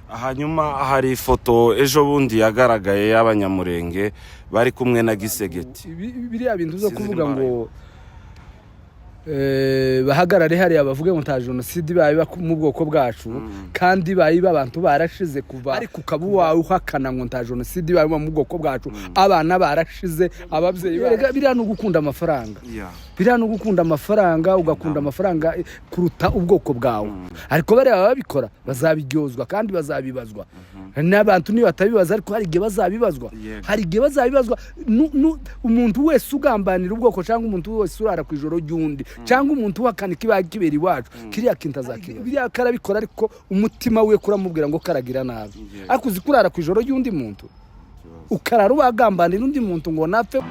hanyuma hari ifoto ejo bundi yagaragaye y'abanyamurenge bari kumwe na Gisegeti. Biriya bintu zo kuvuga ngo bahagarare hari abavuge ngo nta genocide bayi mu bwoko bwacu kandi bayi abantu barashize kuva ariko kabuwa uhakana ngo nta genocide bayi mu bwoko bwacu abana barashize ababyeyi biriya no gukunda amafaranga biriya no gukunda amafaranga ugakunda amafaranga kuruta ubwoko bwawe ariko bari babikora bazabiryozwa kandi bazabibazwa n'abantu ni batabibaza ariko hari igihe bazabibazwa umuntu wese ugambanira ubwoko cyangwa umuntu wese urara ku ijoro ry'undi cyangwa umuntu wakanika ibagibera iwacu kiriya kintu azakibaza biriya karabikora ariko umutima we kuramubwira ngo karagira nabi ariko uzi kurara ku ijoro ry'undi muntu ukarara ubagambanira undi muntu ngo napfe.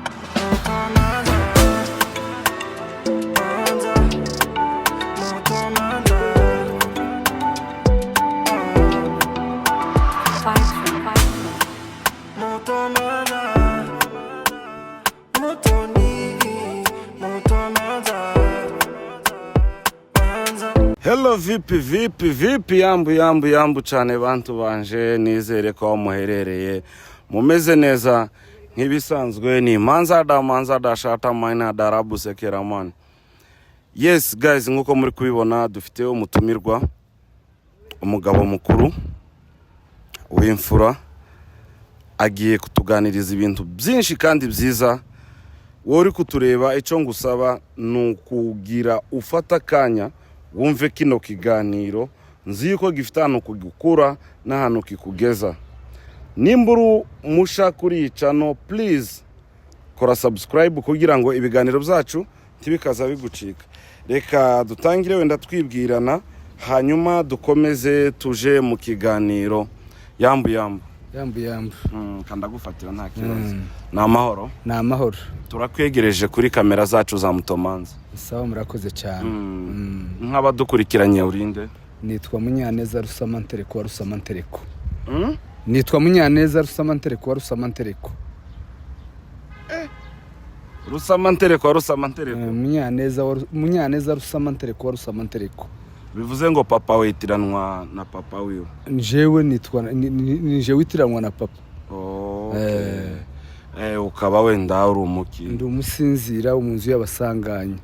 Hello vipi yambu cyane bantu banje nizere ko muherereye mumeze neza nk'ibisanzwe ni manzada shata maina darabu sekeraman. Yes guys, nkuko muri kubibona dufite umutumirwa umugabo mukuru w'imfura agiye kutuganiriza ibintu byinshi kandi byiza. Wori kutureba icyo ngusaba nukugira ufata kanya wumve kino kiganiro nzi yuko gifite ahantu kugukura n'ahantu kikugeza. Nimburu musha kuri iyi channel please kora subscribe kugira ngo ibiganiro byacu ntibikaza bigucika. Reka dutangire wenda twibwirana hanyuma dukomeze tuje mu kiganiro. Yambu kanda gufatira nta kibazo. Na amahoro turakwegereje kuri kamera zacu za Mutomanza. Sawa murakoze cyane. Nk'abadukurikiranye urinde? Nitwa Munyaneza Rusamantereko wa Rusamantereko. Nitwa Munyaneza Rusamantereko wa Rusamantereko. Rusamantereko wa Rusamantereko. Munyaneza Rusamantereko wa Rusamantereko. Bivuze ngo papa witiranwa na papa wiwe. Njewe nitwa nije witiranwa na papa. Ukaba wenda uri umuki? Ndi umusinzira umunzu y'abasanganye.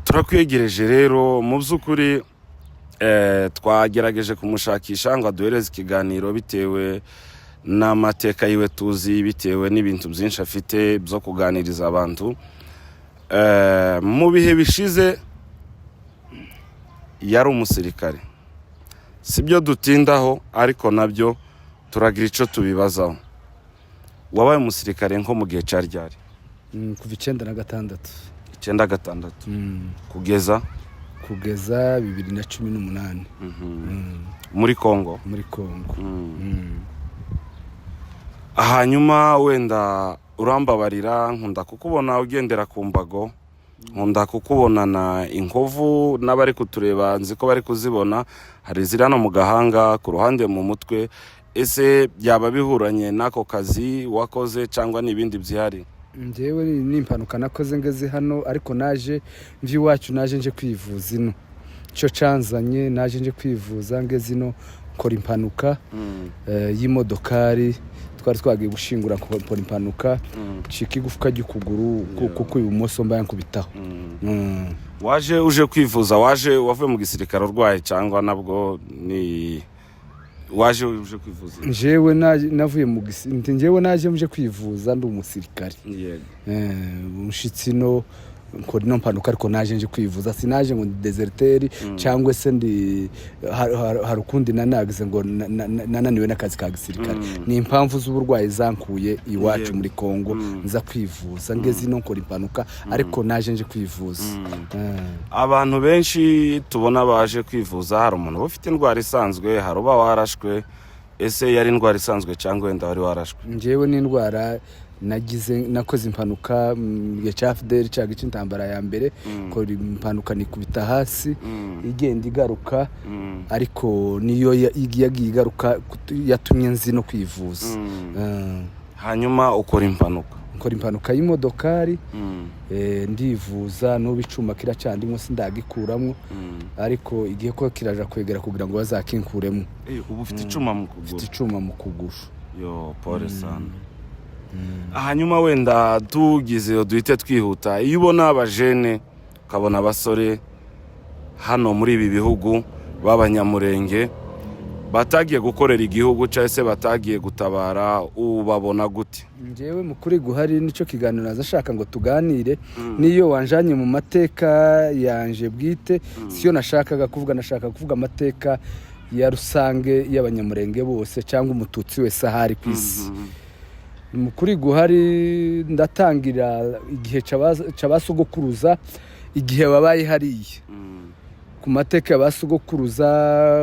Turakwegereje rero mu by'ukuri twagerageje kumushakisha ngo aduhereze ikiganiro bitewe n'amateka yiwe tuzi, bitewe n'ibintu byinshi afite byo kuganiriza abantu. Mu bihe bishize yari umusirikare, sibyo dutindaho ariko nabyo turagira icyo tubibazaho. Wabaye umusirikare nko mu gihe cyaryari? Kuva 96 kugeza 2018 muri Kongo. Hanyuma wenda urambabarira nkunda kukubona ugendera ku mbago, nkunda kukubonana inkovu n'abari kutureba nzi ko bari kuzibona, hari zirano mu gahanga ku ruhande mu mutwe. Ese byaba bihuranye nako kazi wakoze cyangwa n'ibindi byihari? Njewe ni impanuka nakoze ngeze hano ariko naje mvi wacu naje nje kwivuza ino cyo canzanye naje nje kwivuza ngeze ino kora impanuka y'imodokari twari twagiye gushingura kora impanuka ciki gufuka gikuguru kuko ibumoso mbaye nkubitaho. Waje uje kwivuza wavuye mu gisirikare urwaye cyangwa nabwo ni waje uje kwivuza? Njewe navuye mu gisirikare, njewe naje muje kwivuza ndi umusirikare. Umushitsi no ko no mpanuka ariko naje nje kwivuza, sinaje ngo deserteri cyangwa se ndi harukundi nanagize ngo nananiwe n'akazi ka gisirikare. Ni impamvu z'uburwayi zankuye iwacu muri Kongo nza kwivuza ngeze no kora impanuka ariko naje nje kwivuza. Abantu benshi tubona baje kwivuza hari umuntu ufite indwara isanzwe, hari uba warashwe. Ese yari indwara isanzwe cyangwa wenda wari warashwe? Njewe ni indwara nakoze impanuka ya CFDR cyaga cy'intambara ya mbere ko impanuka nikubita hasi igenda igaruka ariko niyo yagiye igaruka yatumye nzi no kwivuza. Hanyuma ukora impanuka nkora impanuka y'imodokari ndivuza n'ubu icuma kiracandimwe sindagikuramwo ariko igihe ko kiraja kwegera kugira ngo bazakinkuremo. Ubu ufite icuma mu kuguru? Ufite icuma mu kuguru. Yo pole sana. Hanyuma wenda tugize duhite twihuta, iyo ubona abajene ukabona abasore hano muri ibi bihugu b'abanyamurenge batagiye gukorera igihugu cyangwa se batagiye gutabara, ubabona gute? Njyewe mukuri guhari nico kiganiro nazashaka ngo tuganire, niyo wanjanye mu mateka yanje bwite, siyo nashakaga kuvuga, nashaka kuvuga amateka ya rusange y'abanyamurenge bose cyangwa umututsi wese ahari ku isi. Mukuri guhari ndatangira igihe c'abasogokuruza, igihe babaye hariye ku mateka y'abasogokuruza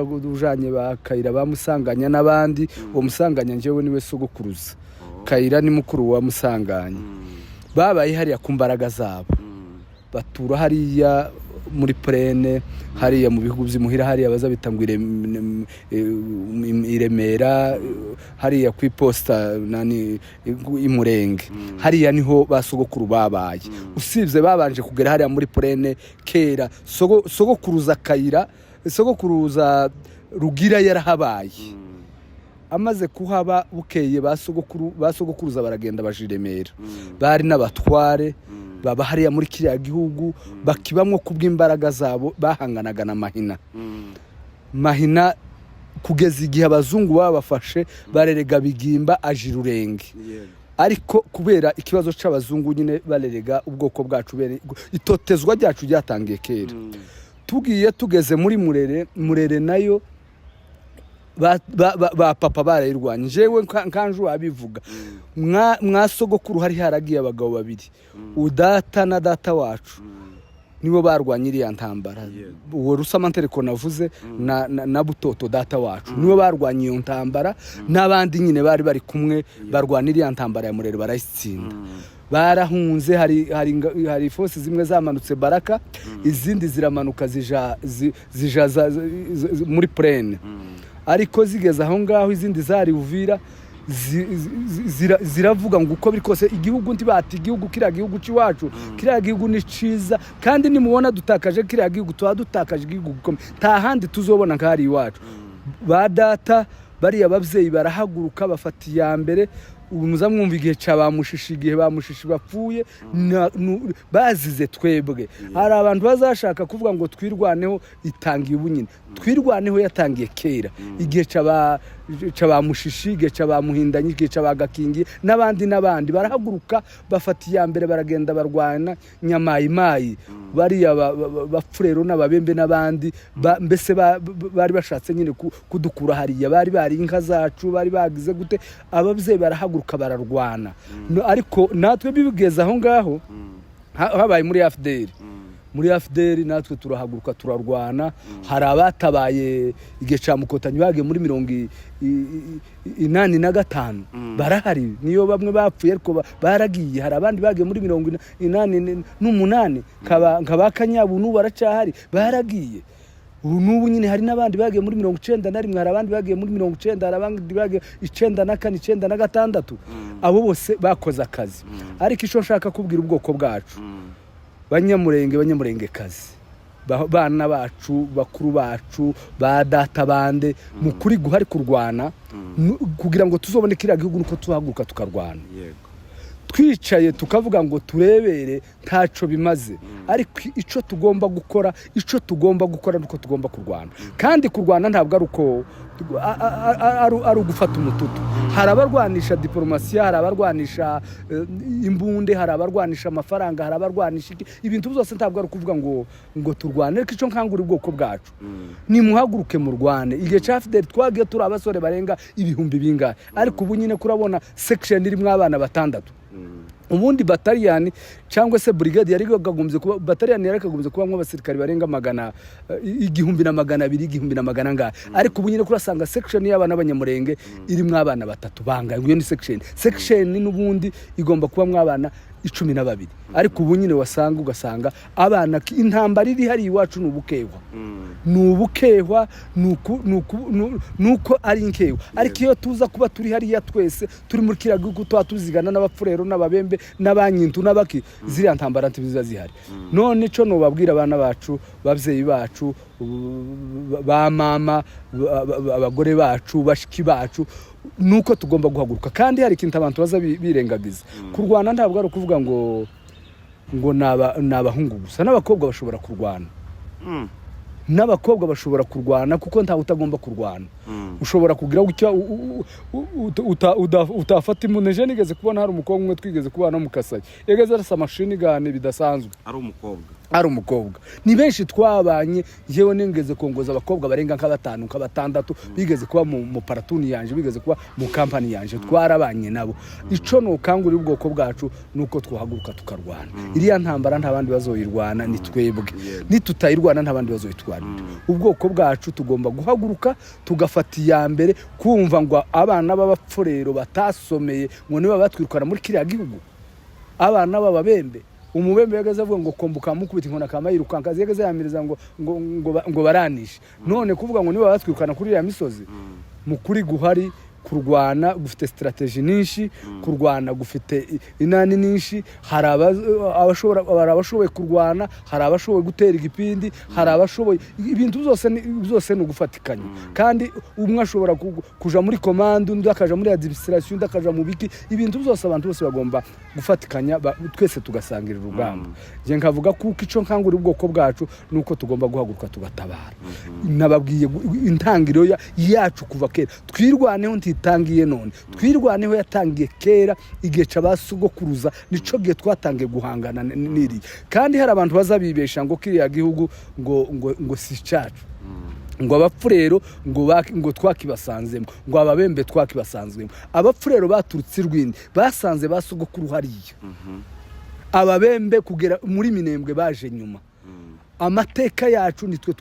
ujanye ba Kayira bamusanganya n'abandi. Uwo musanganya njyewe niwe sogokuruza, Kayira ni mukuru wa musanganya. Babaye hariya ku mbaraga zabo, batura hariya muri Prene, hariya mu bihugu by'imuhira, hariya bazabitangwire Iremera, hariya ku iposta nani imurenge, hariya niho basogokuru babaye. Usibye babanje kugera hariya muri Prene kera, sogokuruza Kayira, sogokuruza Rugira yarahabaye. Amaze kuhaba bukeye basogokuruza baragenda bajiremera, bari n'abatware baba hariya muri kiriya gihugu, bakibamwo kubw'imbaraga zabo, bahanganaga na Mahina kugeza igihe abazungu babafashe barerega Bigimba ajirurenge. Ariko kubera ikibazo c'abazungu nyine barerega ubwoko bwacu, itotezwa ryacu ryatangiye kera. Tugiye tugeze muri Murere nayo ba papa barayirwanya. Jewe kanju abivuga, mwasogokuru hari haragiye abagabo babiri, udata na data wacu nibo barwanyira ya ntambara. Uwo Rusamantereko navuze na Butoto data wacu nibo barwanya iyo ntambara, n'abandi nyine bari kumwe barwanira ya ntambara ya Murere barayitsinda. Barahunze, hari force zimwe zamanutse Baraka, izindi ziramanuka zija muri Prene. Ariko zigeze aho ngaho izindi zari Uvira, ziravuga ngo uko biri kose igihugu ntibati igihugu kiriya gihugu cy'iwacu, kiriya gihugu ni ciza, kandi nimubona dutakaje kiriya gihugu tuba dutakaje igihugu gikomeye, nta handi tuzobona nk'ahari iwacu. Ba data bariya ababyeyi barahaguruka bafata iya mbere. Ubu muzamwumva igihe c'abamushishi, igihe bamushishi bapfuye bazize twebwe. Hari abantu bazashaka kuvuga ngo twirwaneho, itangiye ubu nyine. Twirwaneho yatangiye kera, igihe c'abamushishi, igihe c'abamuhindanye, igihe c'abagakingi n'abandi barahaguruka bafata iya mbere, baragenda barwana Nyamayimayi, bariya bapfurero n'ababembe n'abandi. Mbese bari bashatse nyine kudukura hariya, bari inka zacu, bari bagize gute. Ababyeyi barahaguruka bararwana, ariko natwe bibigeze aho ngaho habaye muri FDR natwe turahaguruka turarwana. Hari abatabaye igihe ca Mukotanyi bagiye muri 85 barahari, niyo bamwe bapfuye ariko baragiye. Hari abandi bagiye muri 88 nkaba Kanyabu n'ubu baracahari baragiye. Nubu nyine hari n'abandi bagiye muri 91, hari abandi bagiye muri 90, hari abandi bagiye 94, 96. Abo bose bakoze akazi. Ariko ico nshaka kubwira ubwoko bwacu, banyamurenge kazi, bana bacu, bakuru bacu, ba data bande, mukuri guhari kurwana kugira ngo tuzobone kiriya gihugu nuko tuhaguruka tukarwana. Twicaye tukavuga ngo turebere ntaco bimaze, ariko ico tugomba gukora nuko tugomba kurwana. Kandi kurwana ntabwo ari uko ari ugufata umututu. Hari abarwanisha diplomasiya, hari abarwanisha imbunde, hari abarwanisha amafaranga, hari abarwanisha ibintu byose. Ntabwo ari kuvuga ngo turwane, ariko ico nkangura ubwoko bwacu ni muhaguruke mu Rwanda. Igihe ca FDR twagiye turi abasore barenga ibihumbi bingahe, ariko ubu nyine kurabona section irimo abana 6. Ubundi bataliyani cyangwa se brigade yari gagombye kuba bataliyani yarakagombye kubamwe abasirikari barenga 100, 200, 200 ariko ubu nyine kurasanga section y'abana b'Abanyamurenge irimo abana 3 banga. Iyo ni section n'ubundi igomba kuba mwabana 12 ariko ubu nyine wasanga ugasanga abana intambara iri hari iwacu n'ubukehwa nuko ari inkewa ariko iyo tuza kuba turi hariya twese turi muri kiriya gihugu tuzigana n'abapfurero n'ababembe n'abanyintu n'abaki ziriya ntambara ntibiza zihari none ico nobabwira abana bacu bavyeyi bacu ba mama abagore bacu bashiki bacu nuko tugomba guhaguruka kandi hari ikintu abantu baza birengagiza kurwana ntabwo ari ukuvuga ngo nabahungu gusa n'abakobwa bashobora kurwana n'abakobwa bashobora kurwana kuko nta utagomba kurwana ushobora kugira utafata imuneje nigeze kubona hari umukobwa umwe twigeze kubana mu Kasayi yegeze arasa mashini gane bidasanzwe ari umukobwa ni benshi twabanye yewe ningeze kongoza abakobwa barenga nk'abatanu nk'abatandatu bigeze kuba mu paratuni yanje bigeze kuba mu company yanje twarabanye nabo ico no kangura ubwoko bwacu nuko twahaguruka tukarwana iriya ntambara nta bandi bazoyirwana ni twebwe nitutayirwana nta bandi bazoyitwana ubwoko bwacu tugomba guhaguruka tugafata ya mbere kumva ngo abana b'abapfurero batasomeye ngo niba batwirukana muri kiriya gihugu abana b'ababembe umubembe yagaze avuga ngo kombuka mukubita inkona kamayirukanka yagaze yamiriza ngo baranishe none kuvuga ngo niba batwirukana kuri ya misozi mukuri guhari kurwana gufite strategy nyinshi kurwana gufite inani nyinshi hari abashoboye kurwana hari abashoboye gutera igipindi hari abashoboye ibintu byose no gufatikanya kandi umwe ashobora kuja muri commande undi akaja muri administration undi akaja mu biki ibintu byose abantu bose bagomba gufatikanya twese tugasangirira urugamba je nkavuga kuko ico nkangura ubwoko bwacu nuko tugomba guhaguruka tugatabara nababwiye intangiro yacu kuva kera twirwaneho itangiye none twirwaneho yatangiye kera igihe c'abasugokuruza nico gihe twatangiye guhangana niri kandi hari abantu bazabibesha ngo kiriya gihugu ngo si cacu ngo abapfurero ngo twakibasanzemo ngo ababembe twakibasanzwemo abapfurero baturutse irwindi basanze basugokuru hariya ababembe kugera muri Minembwe baje nyuma amateka yacu nitwe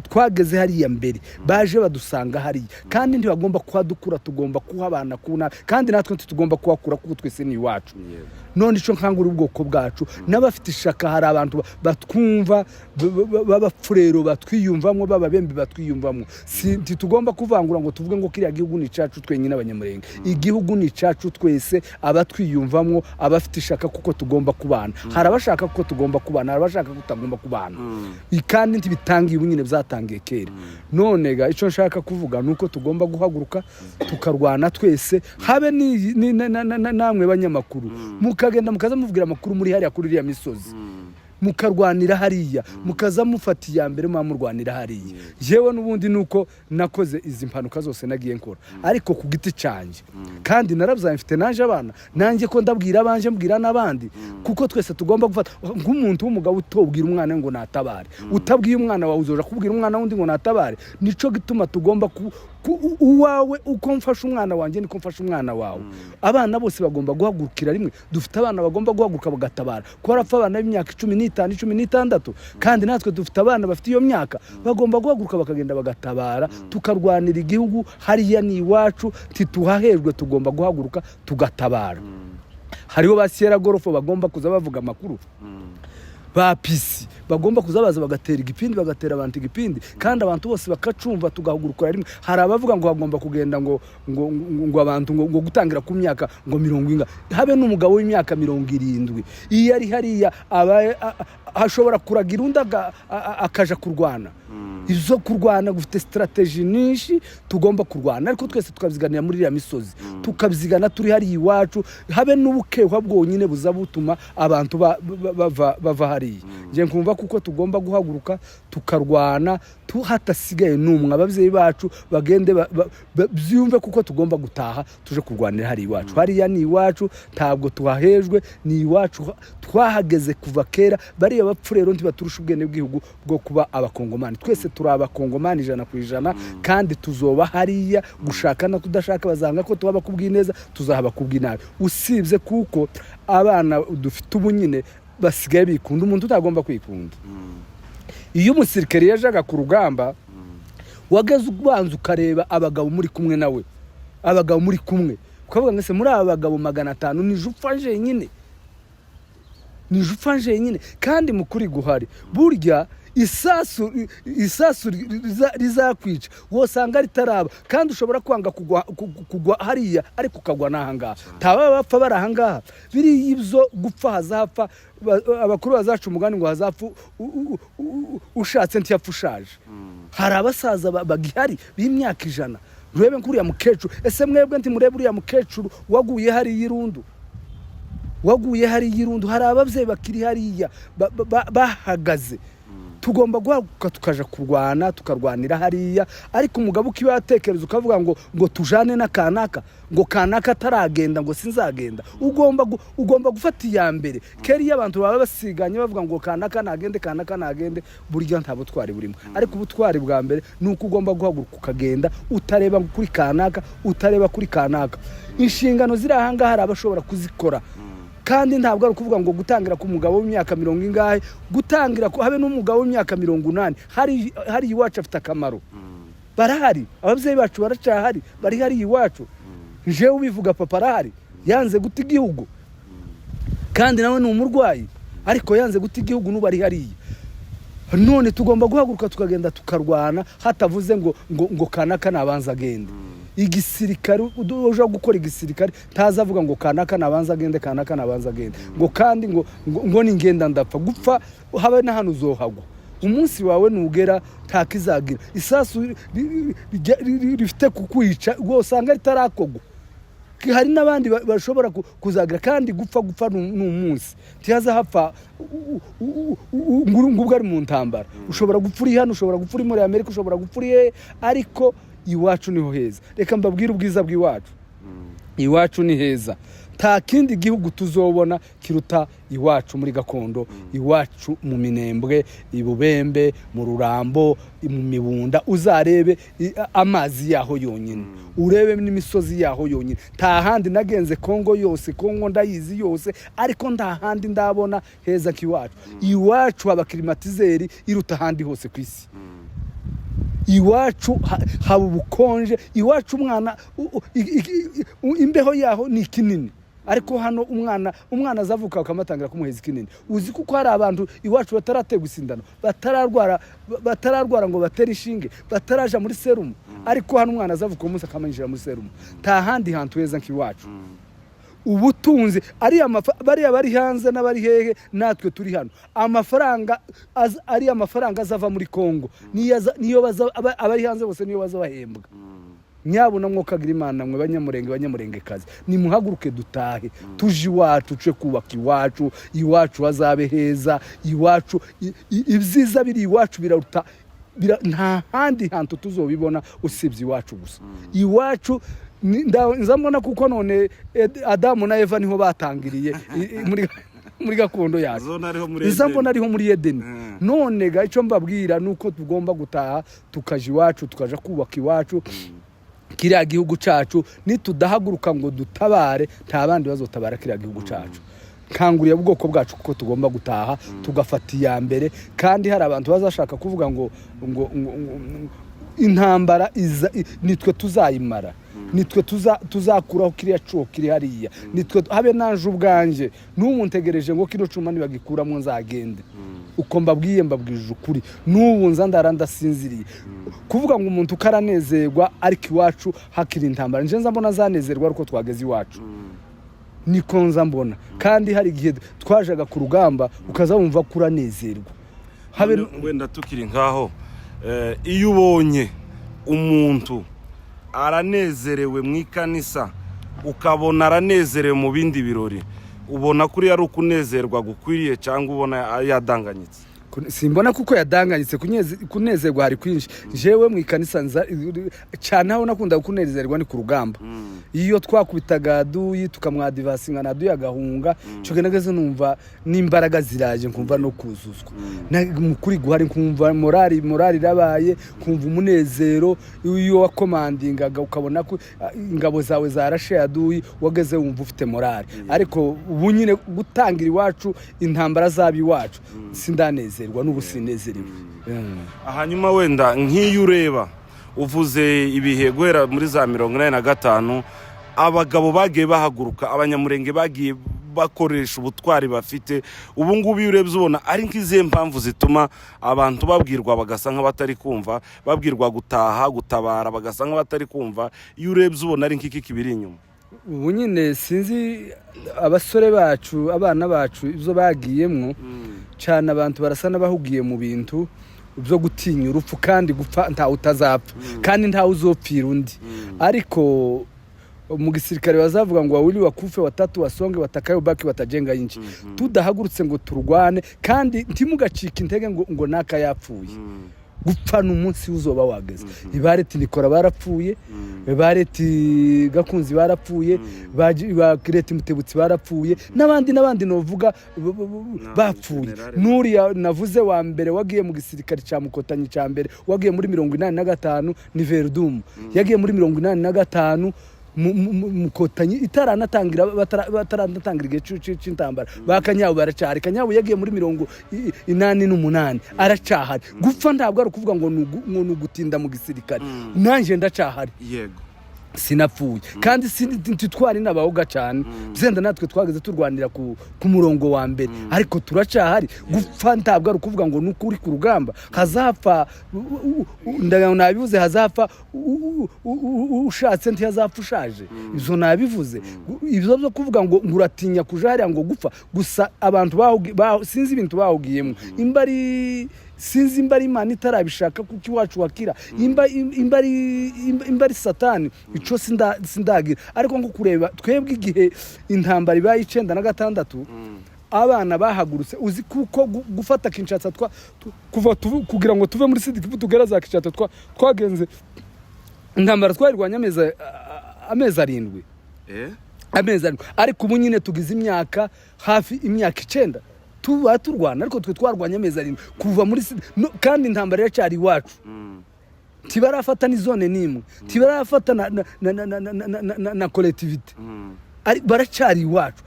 twageze hariya mbere baje badusanga hariya kandi ntibagomba kuhadukura tugomba kuhabana kuna kandi natwe tugomba kuhakura kuko twese ni iwacu none ico nkangura ubwoko bwacu n'abafite ishaka hari abantu batwumva b'abapfurero batwiyumvamwo b'ababembe batwiyumvamwo tugomba kuvangura ngo tuvuge ngo kiriya gihugu ni cacu twenyine abanyamurenge igihugu ni cacu twese abatwiyumvamwo abafite ishaka kuko tugomba kubana hari abashaka kuko tugomba kubana hari abashaka kutagomba kubana kandi ntibitangiye ubunyine byatangiye kera none ga ico nshaka kuvuga nuko tugomba guhaguruka tukarwana twese habe namwe banyamakuru mukagenda mukaza muvugira amakuru muri hariya kuri iriya misozi mukarwanira hariya mukaza mufatiya mbere murwanira hariya yewe nubundi nuko nakoze izi mpanuka zose nagiye nkora ariko ku giti canje kandi narabyaye mfite naje abana nanjye ko ndabwira abanje mbwira nabandi kuko twese tugomba gufata nk'umuntu w'umugabo utobwira umwana ngo natabare utabwiye umwana wawe uzoja kubwira umwana wundi ngo natabare nico gituma tugomba uwawe uko mfasha umwana wanje niko mfasha umwana wawe abana bose bagomba guhagurukira rimwe dufite abana bagomba guhaguruka bagatabara ko rapfa abana b'imyaka 15-16 kandi natwe dufite abana bafite iyo myaka bagomba guhaguruka bakagenda bagatabara tukarwanira igihugu hariya ni iwacu tituhahejwe tugomba guhaguruka tugatabara hariho basiera gorofo bagomba kuza bavuga amakuru ba pisi bagomba kuzabaza bagatera igipindi bagatera abantu igipindi kandi abantu bose bakacumva tugahugurukira rimwe hari abavuga ngo bagomba kugenda ngo abantu ngo gutangira ku myaka ngo 70 habe n'umugabo w'imyaka 70 iyo ari hariya ashobora kuragira undaga akaja kurwana izo kurwana gufite strategy nyinshi tugomba kurwana ariko twese tukabiziganira muri iriya misozi tukabizigana turi hari iwacu habe n'ubukehwa bwonyine buzabutuma abantu bava hariya nje nkumva kuko tugomba guhaguruka tukarwana hatasigaye numwe abavyeyi bacu bagende byumve kuko tugomba gutaha tuje kurwanira hari iwacu hariya ni iwacu ntabwo tuhahejwe ni iwacu twahageze kuva kera bari abapfurero ntibaturusha ubwene bw'igihugu bwo kuba abakongomani twese turi abakongomani 100% kandi tuzoba hariya gushaka no kudashaka bazanga ko tuba bakubwineza tuzahaba kubwinabi usibye kuko abana dufite ubunyine basigaye bikunda umuntu utagomba kwikunda iyo umusirikare yajaga ku rugamba wageze ubanza ukareba abagabo muri kumwe nawe abagabo muri kumwe ukavuga ngo se muri aba bagabo 500 nije upfaje nyine nije upfa jenyine kandi mukuri guhari burya isasu rizakwica wosanga ritaraba kandi ushobora kwanga kugwa hariya ariko ukagwa n'ahangaha taba bapfa bari ahangaha biri ibyo gupfa hazapfa abakuru bazaca umugani ngo hazapfu ushatse ntiyapfa ushaje hari abasaza bagihari b'imyaka 100 urebe nkuriya mukecuru ese mwebwe ntimurebe uriya mukecuru waguye hari y'irundu hari ababyeyi bakiri hariya bahagaze tugomba guhaguruka tukaja kurwana tukarwanira hariya ariko umugabo ukiba yatekereza ukavuga ngo tujane na kanaka ngo kanaka ataragenda ngo sinzagenda ugomba gufata iya mbere keri y'abantu baba basiganye bavuga ngo kanaka nagende burya nta butwari burimo ariko ubutwari bwa mbere nuko ugomba guhaguruka ukagenda utareba kuri kanaka utareba kuri kanaka inshingano ziri ahanga hari abashobora kuzikora kandi ntabwo ari kuvuga ngo gutangira ku mugabo w'imyaka 40 ingahe gutangira habe n'umugabo w'imyaka 80 hari iwacu afite akamaro barahari ababyeyi bacu baracahari bari hari iwacu je ubivuga papa arahari yanze guta igihugu kandi nawe ni umurwayi ariko yanze guta igihugu n'ubari hariya none tugomba guhaguruka tukagenda tukarwana hatavuze ngo kanaka nabanza agende igisirikare uja gukora igisirikare tazavuga ngo kanaka nabanza agende ngo kandi ngo ningenda ndapfa gupfa habe na hano uzohagwa umunsi wawe nugera takizagira isasu rifite kukwica usanga ritarakogwa hari n'abandi bashobora kuzagira kandi gupfa n'umunsi tihaza hapfa ngubwo ari mu ntambara ushobora gupfura hano ushobora gupfura muri Amerika ushobora gupfura ariko iwacu niho heza reka mbabwire ubwiza bw'iwacu iwacu ni heza nta kindi gihugu tuzobona kiruta iwacu muri gakondo iwacu mu Minembwe ibubembe mu Rurambo mu Mibunda uzarebe amazi yaho yonyine urebe n'imisozi yaho yonyine nta handi nagenze Kongo yose Kongo ndayizi yose ariko nta handi ndabona heza kiwacu iwacu haba klimatizeri iruta handi hose kwisi iwacu haba ubukonje iwacu umwana imbeho yaho ni kinini ariko hano umwana azavuka ukamatangira kumuheza kinini uzi kuko hari abantu iwacu batarategwa isindano batararwara ngo batera ishinge bataraja muri serumu ariko hano umwana azavuka umunsi akamanjira muri serumu nta handi hantu heza nk'iwacu ubutunzi bariya bari hanze n'abari hehe natwe turi hano amafaranga azava muri Kongo niyo abari hanze bose niyo bazabahembwa nyabona mwokagira Imana mwe banyamurengekazi nimuhaguruke dutahe tuje iwacu tuje kubaka iwacu hazabe heza iwacu ibyiza biri iwacu biraruta nta handi hantu tuzobibona usibye iwacu gusa iwacu nzambona kuko none Adamu na Eva niho batangiriye muri gakondo yacu nzambona ariho muri Edeni none ga icyo mbabwira nuko tugomba gutaha tukaje iwacu tukaja kubaka iwacu kiriya gihugu cacu nitudahaguruka ngo dutabare nta bandi bazotabara kiriya gihugu cacu kanguriye ubwoko bwacu kuko tugomba gutaha tugafata iya mbere kandi hari abantu bazashaka kuvuga ngo intambara nitwe tuzayimara nitwe tuzakuraho kiriya cyo kiri hariya nitwe habe nanje ubwanje n'ubu ntegereje ngo kino cuma nibagikuramo nzagende uko mbabwije ukuri n'ubu nzandara ndasinziriye kuvuga ngo umuntu karanezerwa ariko iwacu hakiri intambara nje nzambona zanezerwa ariko twageze iwacu niko nzambona kandi hari igihe twajaga ku rugamba ukaza wumva kuranezerwa habe wenda tukiri nkaho iyo ubonye umuntu aranezerewe mu ikanisa ukabona aranezerewe mu bindi birori ubona kuri ari ukunezerwa gukwiriye cyangwa ubona yadanganyitse simbona kuko yadanganyitse kunezerwa hari kwinshi jewe mu ikanisa cyane aho nakunda kunezerwa ni ku rugamba iyo twakubitaga duyi tukamwadivasinga na duyi agahunga cyo genageze numva n'imbaraga ziraje nkumva no kuzuzwa mukuri guhari nkumva morali rabaye kumva umunezero iyo wakomandingaga ukabona ko ingabo zawe zarashe ya duyi wageze wumva ufite morali ariko ubu nyine gutangira iwacu intambara zabi iwacu sindanezerwa n'ubusinezerewe hanyuma wenda nk'iyo ureba uvuze ibihe guhera muri za 1945 abagabo bagiye bahaguruka abanyamurenge bagiye bakoresha ubutwari bafite ubu ngubu iyo urebye ubona ari nk'izihe mpamvu zituma abantu babwirwa bagasa nk'abatari kumva, babwirwa gutaha gutabara bagasa nk'abatari kumva, iyo urebye ubona ari nk'iki kibiri inyuma? ubu nyine sinzi abasore bacu abana bacu ibyo bagiyemwo cyane, abantu barasa n'abahugiye mu bintu byo gutinya urupfu, kandi gupfa ntawe utazapfa kandi ntawe uzopfira undi. Ariko mu gisirikare bazavuga ngo wawili wakufe watatu wasonge watakayo baki watajenga inchi. Tudahagurutse ngo turwane kandi ntimugacika intege ngo naka yapfuye. Gupfa n'umunsi uzoba wageze. Ibareti Nikora barapfuye, Ibareti Gakunzi barapfuye, Bakireti Mutebutsi barapfuye, n'abandi novuga bapfuye. Nuriya navuze wa mbere wagiye mu gisirikare cya Mukotanyi cya mbere, wagiye muri 85 ni Verdum, yagiye muri 85 Mukotanyi itaranatangira bataranatangira igihe cy'intambara. Bakanyabu baracari, Kanyabu yagiye muri 88 aracahari. Gupfa ntabwo ari kuvuga ngo nugutinda mu gisirikare. Nanje ndacahari, yego sinapfuye kandi ntitwari n'abahoga cyane, zenda natwe twageze turwanira ku murongo wa mbere, ariko turacahari. Gupfa ntabwo ari kuvuga ngo nukuri ku rugamba hazapfa nabivuze, hazapfa ushatse ntiyazapfa ushaje. Izo nabivuze, ibyo byo kuvuga ngo nguratinya kujariya ngo gupfa gusa. Abantu sinzi ibintu bahugiyemo, sinzi imbari Imana itarabishaka kuki wacu wakira, imbari Satani ico sindagira. Ariko ngo kureba twebwe igihe intambara ibaye 96 abana bahagurutse, uzi kuko gufata Kinshasa kuva kugira ngo tuve muri Sud-Kivu tugera za Kinshasa twagenze intambara twarirwanya amezi 7 amezi 7. Ariko ubu nyine tugize imyaka hafi imyaka 9 turwana, ariko twe twarwanya amezi 7 kuva muri kandi intambara yacyari iwacu. Tibarafata ni zone nimwe, tibarafata na collectivity, ari baracari iwacu.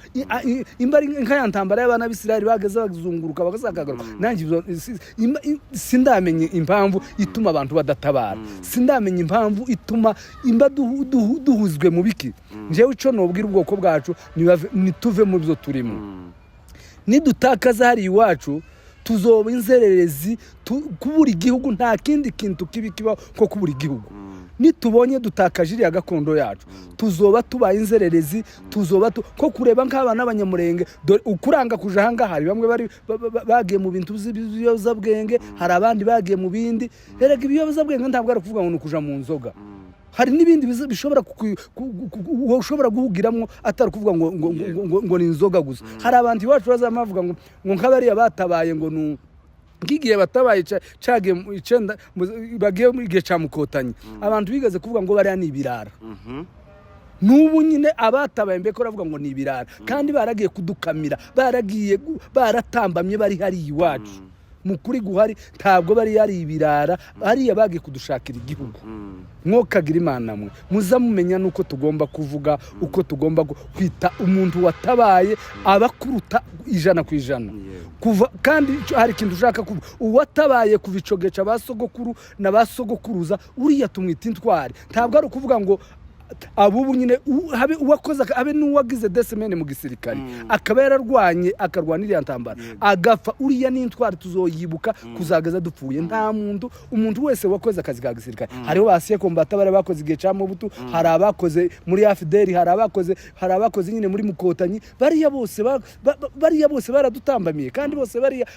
Imbari nkaya ntambara y'abana b'Isirayeli bageze bazunguruka bagasakagara. Nanjye sindamenye impamvu ituma abantu badatabara, sindamenye impamvu ituma imba duhuzwe mu biki. Njewe ico nobwira ubwoko bwacu nituve mu byo turimo. Nidutakaza hari iwacu tuzoba inzererezi kubura igihugu. Nta kindi kintu kibi kiba ko kubura igihugu. Nitubonye dutakajiri ya gakondo yacu tuzoba tubaye inzererezi, tuzoba ko kureba nk'abana n'abanyamurenge. Ukuranga kuja hanga hari bamwe bari bagiye mu bintu by'ibiyozabwenge, hari abandi bagiye mu bindi. Erega ibiyozabwenge ntabwo ari kuvuga ngo kuja mu nzoga, hari n'ibindi bishobora ushobora guhugiramo atari kuvuga ngo ni inzoga gusa. Hari abantu iwacu bazamavuga ngo nk'abari batabaye ngo ngigiye batabaye cage 9 bagiye mu gihe cya Mukotanyi. Abantu bigeze kuvuga ngo bari ni ibirara. Nubu nyine abatabaye mbeko ravuga ngo ni ibirara, kandi baragiye kudukamira, baragiye baratambamye bari hari iwacu. Mukuri guhari ntabwo bari yari ibirara, ari yabagiye kudushakira igihugu. Mwokagira Imana mwe muza mumenya nuko tugomba kuvuga, uko tugomba kwita umuntu watabaye abakuruta 100%. Kuva kandi hari kintu ushaka kuvuga, uwatabaye kuvicogeca basogokuru na basogokuruza uriya tumwita intwari. Ntabwo ari kuvuga ngo abubu nyine habe uwakoze abe n'uwagize desemene mu gisirikare akaba yararwanye akarwanira ntambara agapfa. Uriya n'intwari tuzoyibuka kuzageza dupfuye. Nta umuntu wese wakoze akazi ka gisirikare. Hariho basiye kombata bare bakoze igihe cya Mobutu, hari abakoze muri AFDL, hari abakoze nyine muri Mukotanyi. Bariya bose baradutambamiye, kandi bose bariya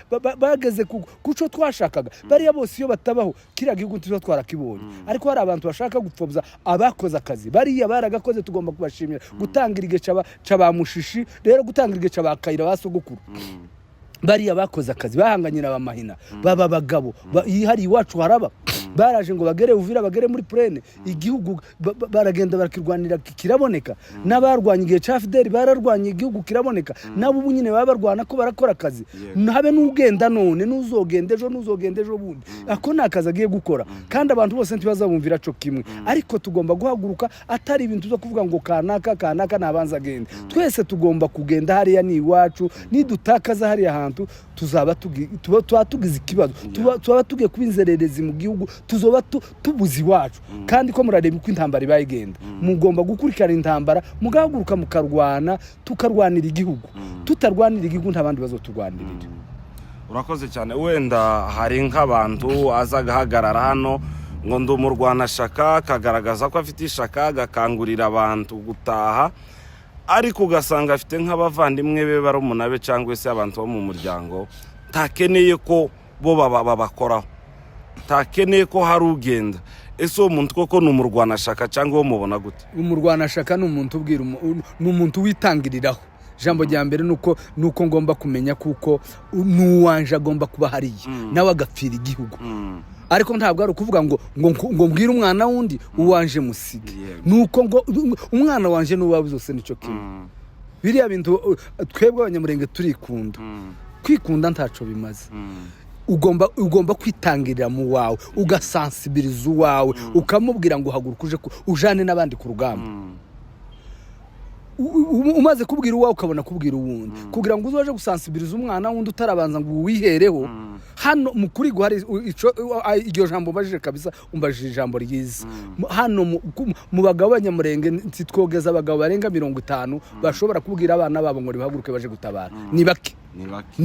bageze kuco twashakaga. Bariya bose iyo batabaho kira gihugu tuzo twarakibonye. Ariko hari abantu bashaka gupfobza abakoze akazi. Bariya baragakoze, tugomba kubashimira. Gutangira igihe c'abamushishi, rero gutangira igihe c'abakayira basogokuru. Bariya bakoze akazi, bahanganyira abamahina baba bagabo. Hari iwacu haraba baraje ngo bagere Uvira, bagere muri Prene, igihugu baragenda barakirwanira kiraboneka. N'abarwanye igihe cya FDL bararwanye igihugu kiraboneka. Nabo ubu nyine babarwana ko barakora akazi. Habe n'ugenda none n'uzogenda ejo bundi, ako nakaza agiye gukora. Kandi abantu bose ntibazabumvira cyo kimwe, ariko tugomba guhaguruka. Atari ibintu byo kuvuga ngo kanaka nabanza agenda. Twese tugomba kugenda hariya ni iwacu. Nidutakaza hariya hantu tuzaba tugize ikibazo, tuba tugiye kubinzererezi mu gihugu, tuzoba tubuzi wacu kandi ko murareba uko intambara ibayigenda mugomba gukurikirana intambara mugahaguruka mukarwana tukarwanira igihugu tutarwanira igihugu ntabandi bazoturwanirira. Urakoze cyane. Wenda hari nk'abantu azagahagarara hano ngo ndi umurwanashaka kagaragaza ko afite ishaka gakangurira abantu gutaha ariko ugasanga afite nk'abavandimwe be barumuna be cyangwa se abantu bo mu muryango takeneye ko bo babakoraho takeneye ko hari ugenda. Ese uwo muntu koko ni umurwanashaka cyangwa wo mubona gute? Umurwanashaka ni umuntu ubwira ni umuntu witangiriraho. Jambo rya mbere nuko ngomba kumenya kuko nuwanje agomba kuba hariya nawe agapfira igihugu. Ariko ntabwo ari ukuvuga ngo mbwira umwana wundi uwanje musige. Nuko ngo umwana wanje n'uwawe zose nico kimwe. Biriya bintu twebwe abanyamurenge turikunda. Kwikunda ntaco bimaze. Ugomba kwitangirira mu wawe ugasensibiliza uwawe ukamubwira ngo haguruka ujane n'abandi ku rugamba. Umaze kubwira uwawe ukabona kubwira uwundi kugira ngo uzoje gusensibiliza umwana wundi utarabanza ngo wihereho. Hano mukuri guhari iryo jambo bajije kabisa umbajije ijambo ryiza. Hano mu bagabo b'abanyamurenge ntitwogeza abagabo barenga 50 bashobora kubwira abana babo ngo rihaguruke baje gutabara. Ni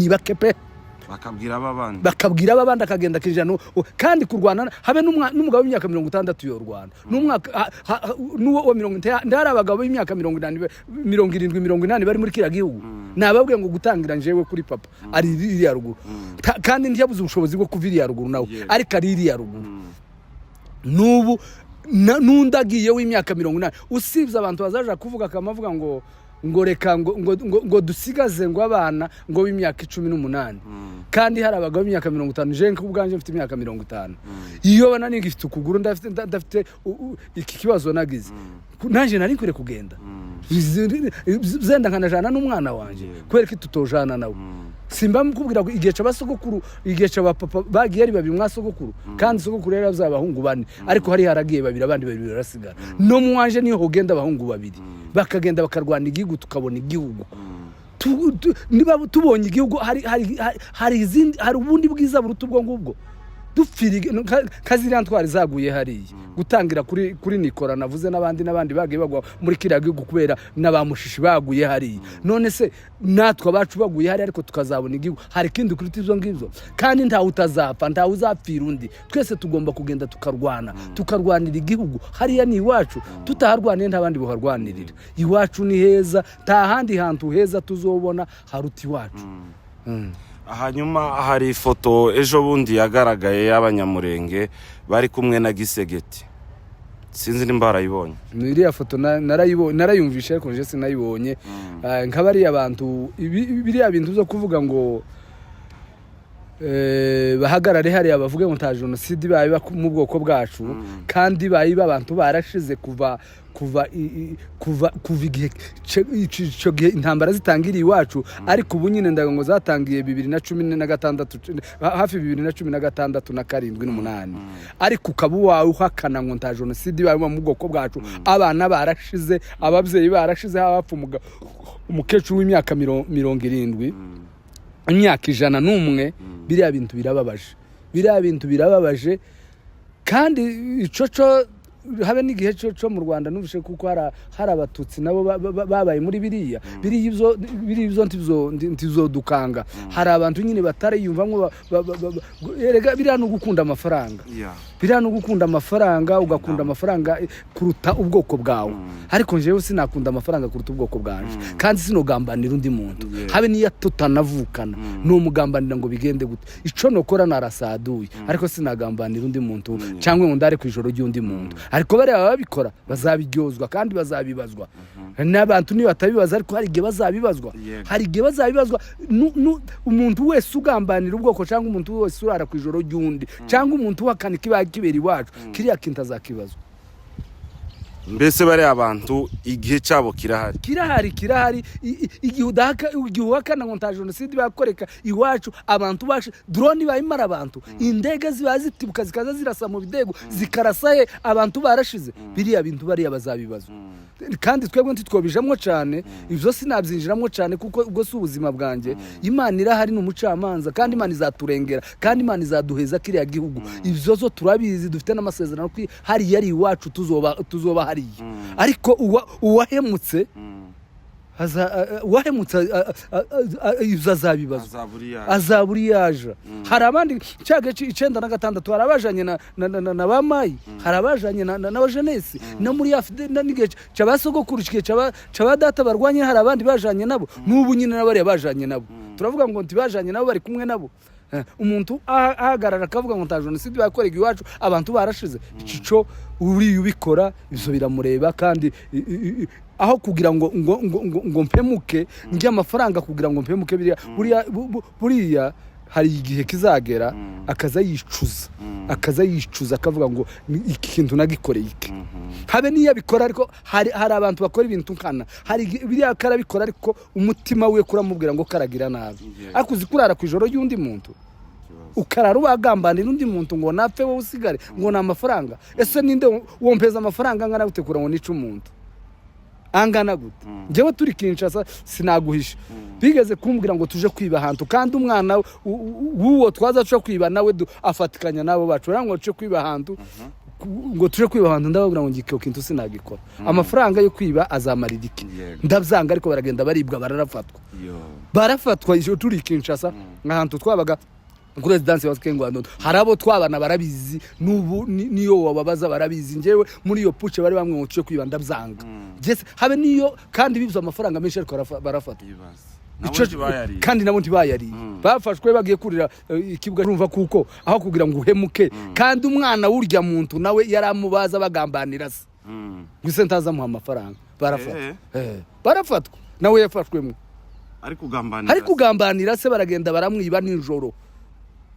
bake pe. Bakabwira abandi akagenda kijana kandi kurwana habe n'umugabo w'imyaka 60 yo Rwanda n'umwaka n'uwo 70 ndari abagabo b'imyaka 70 80 bari muri kira gihugu nababwiye ngo gutangira njewe kuri papa ari iriya ruguru kandi ntiyabuze ubushobozi bwo kuviriya ruguru nawe ariko ari iriya ruguru n'ubu nundagiye w'imyaka 80 usibye abantu bazaje kuvuga kamavuga ngo reka ngo dusigaze ngo abana ngo b'imyaka 18 kandi hari abagabo b'imyaka 50 je nk'ubwanje mfite imyaka 50 iyo bana ningifite ukuguru ndafite iki kibazo nagize nanje nari kwire kugenda zenda nkanajana n'umwana wanje kwereka tutojana nawe simba mukubwira igihe cy'abasogokuru igihe cy'abapapa bagiye ari babi mwasogokuru kandi sogokuru rero azabahungu bane ariko hari haragiye babiri abandi babiri barasigara no mwanje niho hogenda abahungu babiri bakagenda bakarwana igihugu tukabona igihugu niba tubonye igihugu hari ubundi bwiza buruta ubwo ngubwo dupfirige kaziriya ntwari zaguye hariya gutangira kuri Nikora navuze n'abandi bagiye bagwa muri kiriya gihugu kubera n'abamushishi baguye hariya none se natwe abacu baguye hariya ariko tukazabona igihugu hari kindi kuri tizo ngibyo kandi ntawe utazapfa ntawe uzapfira undi twese tugomba kugenda tukarwanira igihugu hariya ni iwacu tutaharwaniye ntabandi buharwanirira iwacu ni heza ta handi hantu heza tuzobona haruti iwacu. Hanyuma hari ifoto ejo bundi yagaragaye y'abanyamurenge bari kumwe na Gisegeti sinzi nimba barayibonye. Iriya foto narayumvishe ariko nje sinayibonye nk'abari abantu biriya bintu byo kuvuga ngo bahagarare hariya bavuge ngo nta genocide bayi mu bwoko bwacu kandi bayi abantu barashize kuva igihe intambara zitangiriye iwacu ariko ubu nyine ndaga ngo zatangiye 2016 hafi 2016 na 7 n'8 ariko ukaba wawe uhakana ngo nta genocide bayi mu bwoko bwacu abana barashize ababyeyi barashize hapfa umukecuru w'imyaka 70 imyaka 101 biriya bintu birababaje kandi icoco habe n'igihe cyo mu Rwanda nubishe kuko hari abatutsi nabo babaye muri biriya ibyo ntizodukanga hari abantu nyine batariyumvamwe erega biriya no gukunda amafaranga ugakunda amafaranga kuruta ubwoko bwawe ariko njewe sinakunda amafaranga kuruta ubwoko bwanje kandi sinogambanira undi muntu habe niya tutanavukana no mugambanira ngo bigende gute ico nokora narasaduye ariko sinagambanira undi muntu cyangwa ngo ndare ku ijoro ry'undi muntu ariko bari babikora bazabiryozwa kandi bazabibazwa n'abantu ni batabibaza ariko hari igihe bazabibazwa umuntu wese ugambanira ubwoko cyangwa umuntu wese urara ku ijoro ry'undi cyangwa umuntu wakana kibera iwacu kiriya kintu azakibazwa. Mbese bari abantu igihe cyabo kirahari igihe uhakana ngo nta genocide bakoreka iwacu abantu baje drone bayimara abantu indege zibazitibuka zikaza zirasa mu bidego zikarasaye abantu barashize biriya bintu bari bazabibazwa kandi twebwe ntitwobijamwo cyane ibyo sinabyinjiramo cyane kuko ubwo si ubuzima bwanjye. Imana irahari n'umucamanza kandi Imana izaturengera kandi Imana izaduheza kiriya gihugu. Ibyo zo turabizi, dufite n'amasezerano ko hariya ari iwacu tuzoba hariya. Ariko uwahemutse ibyo azabibazwa, azabura yaje. Hari abandi cyaga 96 hari abajanye na bamayi, hari abajanye na Jeunesse no muri afide n'igihe cy'abasogokurikiye cy'abadata barwanye, hari abandi bajanye nabo n'ubu nyine n'abari bajanye nabo. Turavuga ngo ntibajanye nabo, bari kumwe nabo. Umuntu ahagarara akavuga ngo nta jenoside bakorega iwacu abantu barashize, ico uri ubikora ibyo biramureba. Kandi aho kugira ngo mpemuke njye amafaranga kugira ngo mpemuke buriya hari igihe kizagera akaza yicuza akavuga ngo iki kintu nagikoreye iki. Habe niyo bikora, ariko hari abantu bakora ibintu nkana, hari biriya karabikora ariko umutima we kuramubwira ngo karagira nabi. Akuzi kurara ku ijoro y'undi muntu ukarara ubagambanira undi muntu ngo napfe wowe usigare ngo na amafaranga. Ese ninde wompeza amafaranga angana gute kura ngo nice umuntu angana gute? Njyewe turi Kinshasa sinaguhisha, bigeze kumbwira ngo tuje kwiba ahantu, kandi umwana wuwo twaza tuje kwiba nawe afatikanya nabo bacu ngo tuje kwiba ahantu, ngo tuje kwiba ahantu. Ndababwira ngo ngikyo kintu sinagikora. Amafaranga yo kwiba azamarira iki? Ndabyanga. Ariko baragenda baribwa, barafatwa ijo turi Kinshasa ahantu twabaga kuri residence ya Kengwando. Hari abo twabana barabizi, nubu niyo wababaza barabizi. Njewe muri iyo puce bari bamwe ngo tuje kwiba ndabyanga. Habe niyo kandi bibyo amafaranga menshi ariko barafatwa kandi nabo ntibayari. Bafashwe bagiye kurira ikibuga numva kuko aho kugira ngo uhemuke, kandi umwana wurya muntu nawe yaramubaza bagambanira se guse ntazamuha amafaranga. Barafatwa nawe yafashwemo ari kugambanira se, baragenda baramwiba nijoro.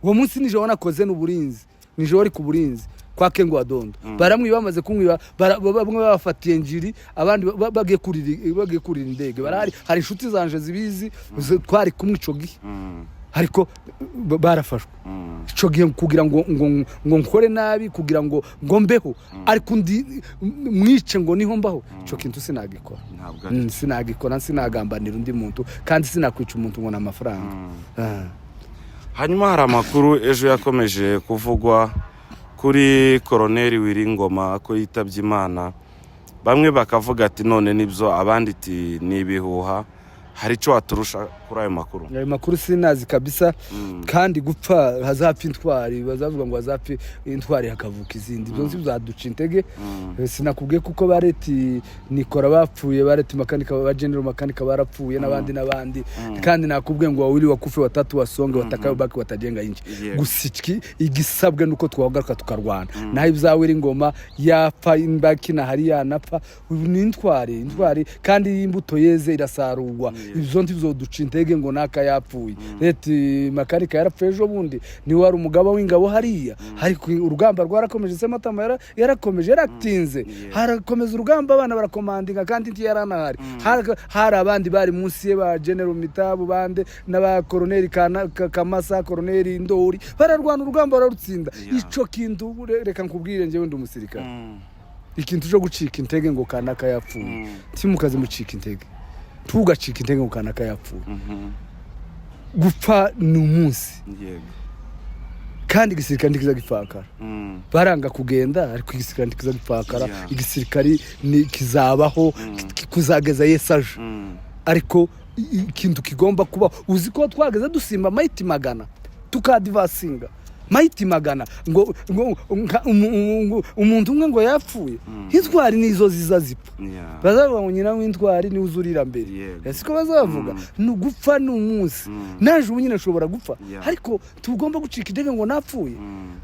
Uwo munsi nijoro nakoze n'uburinzi, nijoro ari ku burinzi kwa Kengwando. Baramwiba, bamaze kumwiba bamwe bafatiye njiri, abandi bagiye kurira indege. Barahari, hari inshuti zanje zibizi twari kumwe ico gihe, ariko barafashwe ico gihe kugira ngo nkore nabi, kugira ngo mbeho, ariko ndi mwice ngo niho mbaho. Ico kintu sinagikora, sinagambanira undi muntu, kandi sinakwica umuntu ngo na amafaranga. Hanyuma hari amakuru ejo yakomeje kuvugwa kuri Colonel Wiringoma ko yitabye Imana. Bamwe bakavuga ati none nibyo, abandi ati nibihuha. Hari ico waturusha kuri ayo makuru? Ayo makuru sinazi kabisa. Kandi gupfa hazapfa intwari, bazavuga ngo hazapfa intwari hakavuka izindi. Ibyo nzi bizaduca intege. Sinakubwiye kuko bareti Nikora bapfuye, bareti makanika ba General makanika barapfuye n'abandi. Kandi nakubwiye ngo wawili wakufe watatu wasonge watakayo baki watajenga inji. Gusiki igisabwe nuko twagaruka tukarwana. Naho ibyawe Ingoma yapfa imbaki na hari yanapfa. Ni intwari kandi imbuto yeze irasarurwa. Ibyo ntibizoduca intege ngo naka yapfuye. Leti makanika yarapfuye ejo bundi, ni wari umugaba w'ingabo hariya. Ariko urugamba rwarakomeje, se Matama yarakomeje, yaratinze. Harakomeza urugamba, abana barakomandinga kandi nti yaranahari. Hari abandi bari munsi ye ba General Mitabu bande n'aba Colonel Kamasa, Colonel Ndori, bararwana urugamba bararutsinda. Ico kintu reka nkubwire njyewe ndi umusirikare. Ikintu cyo gucika intege ngo kanaka yapfuye, timukaze mucika intege, tugacika intege ngo kanaka yapfuye. Gupfa ni umunsi, kandi igisirikare ndikiza gipfakara. Baranga kugenda, ariko igisirikare ndikiza gipfakara. Igisirikare ni kizabaho kuzageza Yesaje. Ariko ikintu kigomba kuba, uzi ko twageze dusimba Mighty Magana tukadivasinga Mighty Magana ngo umuntu umwe ngo yapfuye. Intwari nizo zizazipfa. Bazavuga ngo nyina w'intwari ni uzurira mbere. Siko bazavuga. Nugupfa ni umunsi. Naje ubu nyine ashobora gupfa, ariko tugomba gucika intege ngo napfuye.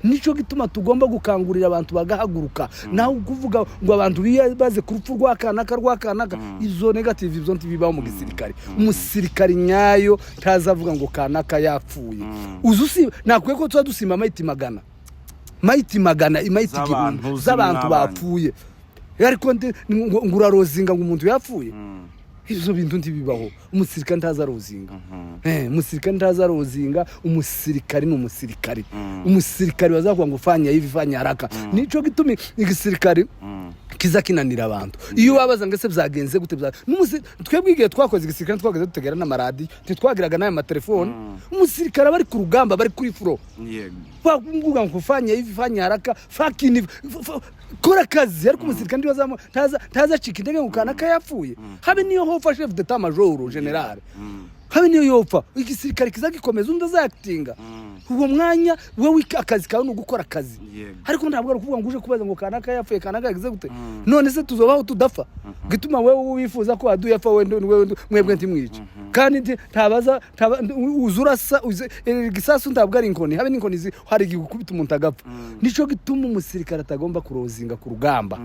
Nico gituma tugomba gukangurira abantu bagahaguruka. Naho kuvuga ngo abantu baze ku rupfu rwakanaka, izo negative ibyo ntibibaho mu gisirikare. Umusirikare nyayo tazavuga ngo kanaka yapfuye. Uzusi nakwiye ko tuzadusima Mighty Magana igihumbi z'abantu bapfuye, ariko ngurarozinga ngo umuntu yapfuye. Izo bintu ntibibaho. Umusirikare ntazarozinga. Umusirikare ntazarozinga. Umusirikare ni umusirikare. Umusirikare bazavuga ngo fanya hivi fanya haraka. Nico gitumi igisirikare kiza kinanira abantu iyo wabaza ngo ese byagenze gute twebwe igihe twakoze igisirikare twageze dutegera n'amaradi twagiraga n'aya matelefone umusirikare bari ku rugamba bari kuri furo bavuga ngo fanya haraka fakini kora kazi ariko umusirikare ndi bazamo taza cika intege ngo kanaka yapfuye habe niyo hofa chef d'état major general habe niyo yopfa igisirikare kizagikomeza undi azactinga uwo mwanya wewe akazi kawe no gukora akazi ariko ntabwo ari kuvuga ngo uje kubaza ngo kanaka yapfuye kanaka yagize gute none se tuzobaho tudafa gituma wewe wifuza ko aduye apfa wewe mwebwe ntimwica kandi ntabaza uzurasa igisasu ntabwo ari inkoni habe n'inkoni hari gikubita umuntu agapfa nico gituma umusirikare atagomba kurozinga ku rugamba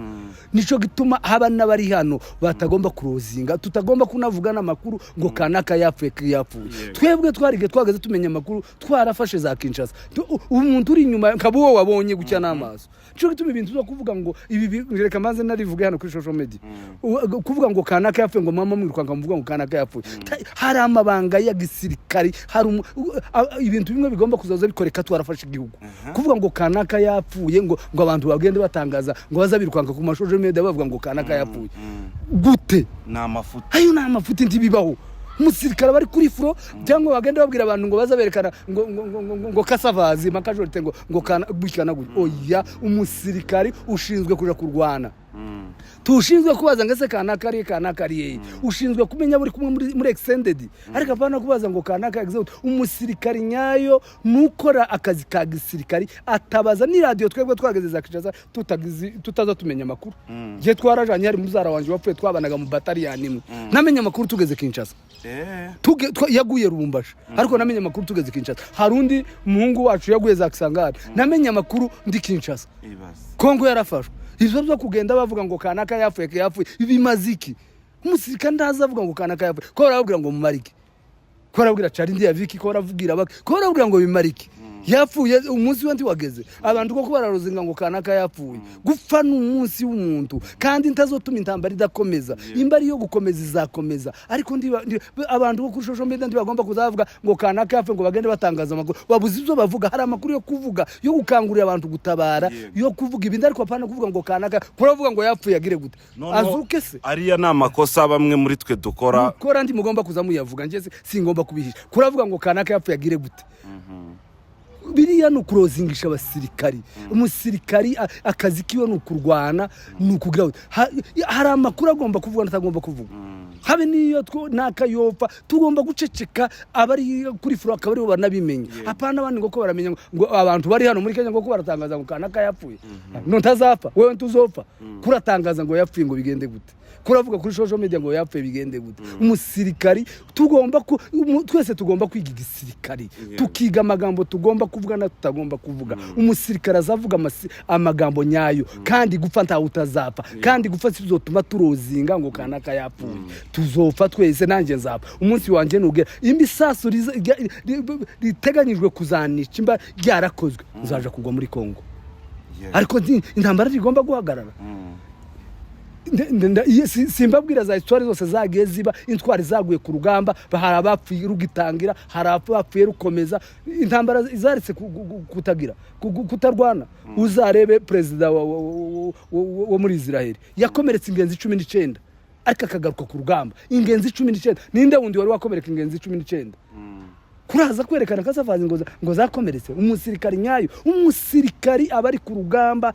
nico gituma haba n'abari hano batagomba kurozinga tutagomba kunavugana amakuru ngo kanaka yapfuye twebwe twarige twageze tumenya amakuru twarafashe za Kinshasa umuntu uri inyuma kabuwo wabonye gucya n'amaso cyo gituma ibintu byo kuvuga ngo ibi reka manze narivuga hano kuri social media kuvuga ngo kanaka yapfuye ngo mama mwirukanga mvuga ngo kanaka yapfuye hari amabanga ya gisirikari hari ibintu bimwe bigomba kuzaza bikoreka twarafashe igihugu kuvuga ngo kanaka yapfuye ngo abantu bagende batangaza ngo bazabirukanga ku social media bavuga ngo kanaka yapfuye gute n'amafuti ayo n'amafuti ntibibaho umusirikare bari kuri furo cyangwa bagenda babwira abantu ngo bazaberekana ngo kasavazi makajorite ngo kana oya umusirikare ushinzwe kuja kurwana tushinzwe kubaza ngese kanaka ari ushinzwe kumenya buri kumwe muri extended ariko apana kubaza ngo kanaka exaute umusirikare nyayo nukora akazi ka gisirikare atabaza ni radio twebwe twageze za Kinshasa tutaza tumenya makuru je twarajanye hari muzara wanje wapfuye twabanaga mu battalion imwe namenye makuru tugeze Kinshasa yaguye Rubumbashi ariko namenye makuru tugeze Kinshasa harundi muhungu wacu yaguye za Kisangani namenye makuru ndi Kinshasa Kongo yarafashwe ivyo byo kugenda bavuga ngo kanaka yapfuye ibimaziki umusirikare ndazavuga ngo kanaka yapfuye ko barabwira ngo mumariki ko barabwira Charindi ya Viki ko baravugira ko barabwira ngo bimariki yapfuye umunsi wanti wageze abantu ko bararozinga ngo kanaka yapfuye gupfa n'umunsi w'umuntu kandi ntazotuma intambara idakomeza imbari yo gukomeza izakomeza ariko abantu ko kuri social media bagomba kuzavuga ngo kanaka yapfuye ngo bagende batangaza amakuru babuze ibyo bavuga hari amakuru yo kuvuga yo gukangurira abantu gutabara yo kuvuga ibindi ariko apana kuvuga ngo kanaka kuravuga ngo yapfuye agire gute azuke se ariya n'amakosa bamwe muri twe dukora ndi mugomba kuzamuyavuga nje singomba kubihisha kuravuga ngo kanaka yapfuye agire gute biriya no kurozingisha abasirikari umusirikari akazi kiwe no kurwana no kugira hari amakuru agomba kuvuga natagomba kuvuga habe niyo nakayopfa tugomba guceceka abari kuri furo akabari banabimenye apana abandi ngo ko baramenya ngo abantu bari hano muri Kenya ngo ko baratangaza ngo kanaka yapfuye no ntazapfa wewe ntuzopfa kuratangaza ngo yapfuye ngo bigende gute kuravuga kuri social media ngo yapfuye bigende gute umusirikari tugomba twese tugomba kwiga igisirikari tukiga amagambo tugomba kuvuga na tutagomba kuvuga umusirikari azavuga amagambo nyayo kandi gupfa nta utazapfa kandi gupfa sizotuma turozinga ngo kanaka yapfuye tuzopfa twese nanjye nzapfa umunsi wanje nugera imisasu riteganyijwe kuzanica imba ryarakozwe uzaje kugwa muri Kongo ariko intambara igomba guhagarara simbabwira za histoire zose zagiye ziba intwari zaguye ku rugamba hari abapfuye rugitangira hari abapfuye rukomeza intambara izaretse kutagira kutarwana uzarebe president wo muri Israel yakomeretse ingenzi 19 ariko akagaruka ku rugamba ingenzi 19 ninde wundi wari wakomereka ingenzi 19 kuraza kwerekana kasavazi ngo zakomeretse umusirikari nyayo umusirikari abari ku rugamba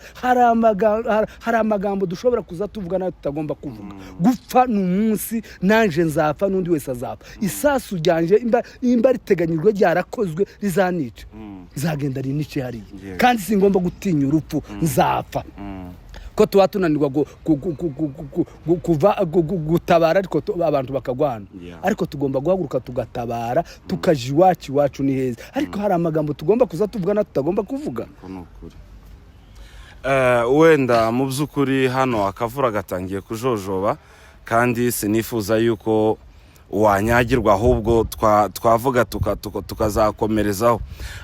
hari amagambo dushobora kuzatuvuga na tutagomba kuvuga gupfa n'umunsi nanje nzapfa n'undi wese azapfa isasu ryanje imba riteganyijwe ryarakozwe rizanica izagenda rinice hari kandi singomba gutinya urupfu nzapfa ko tuba tunanirwa gutabara ariko abantu bakagwana ariko tugomba guhaguruka tugatabara tukaje iwacu ni heza ariko hari amagambo tugomba kuza tuvuga na tutagomba kuvuga wenda mu by'ukuri hano akavura gatangiye kujojoba kandi sinifuza yuko wanyagirwa ahubwo twavuga tukazakomerezaho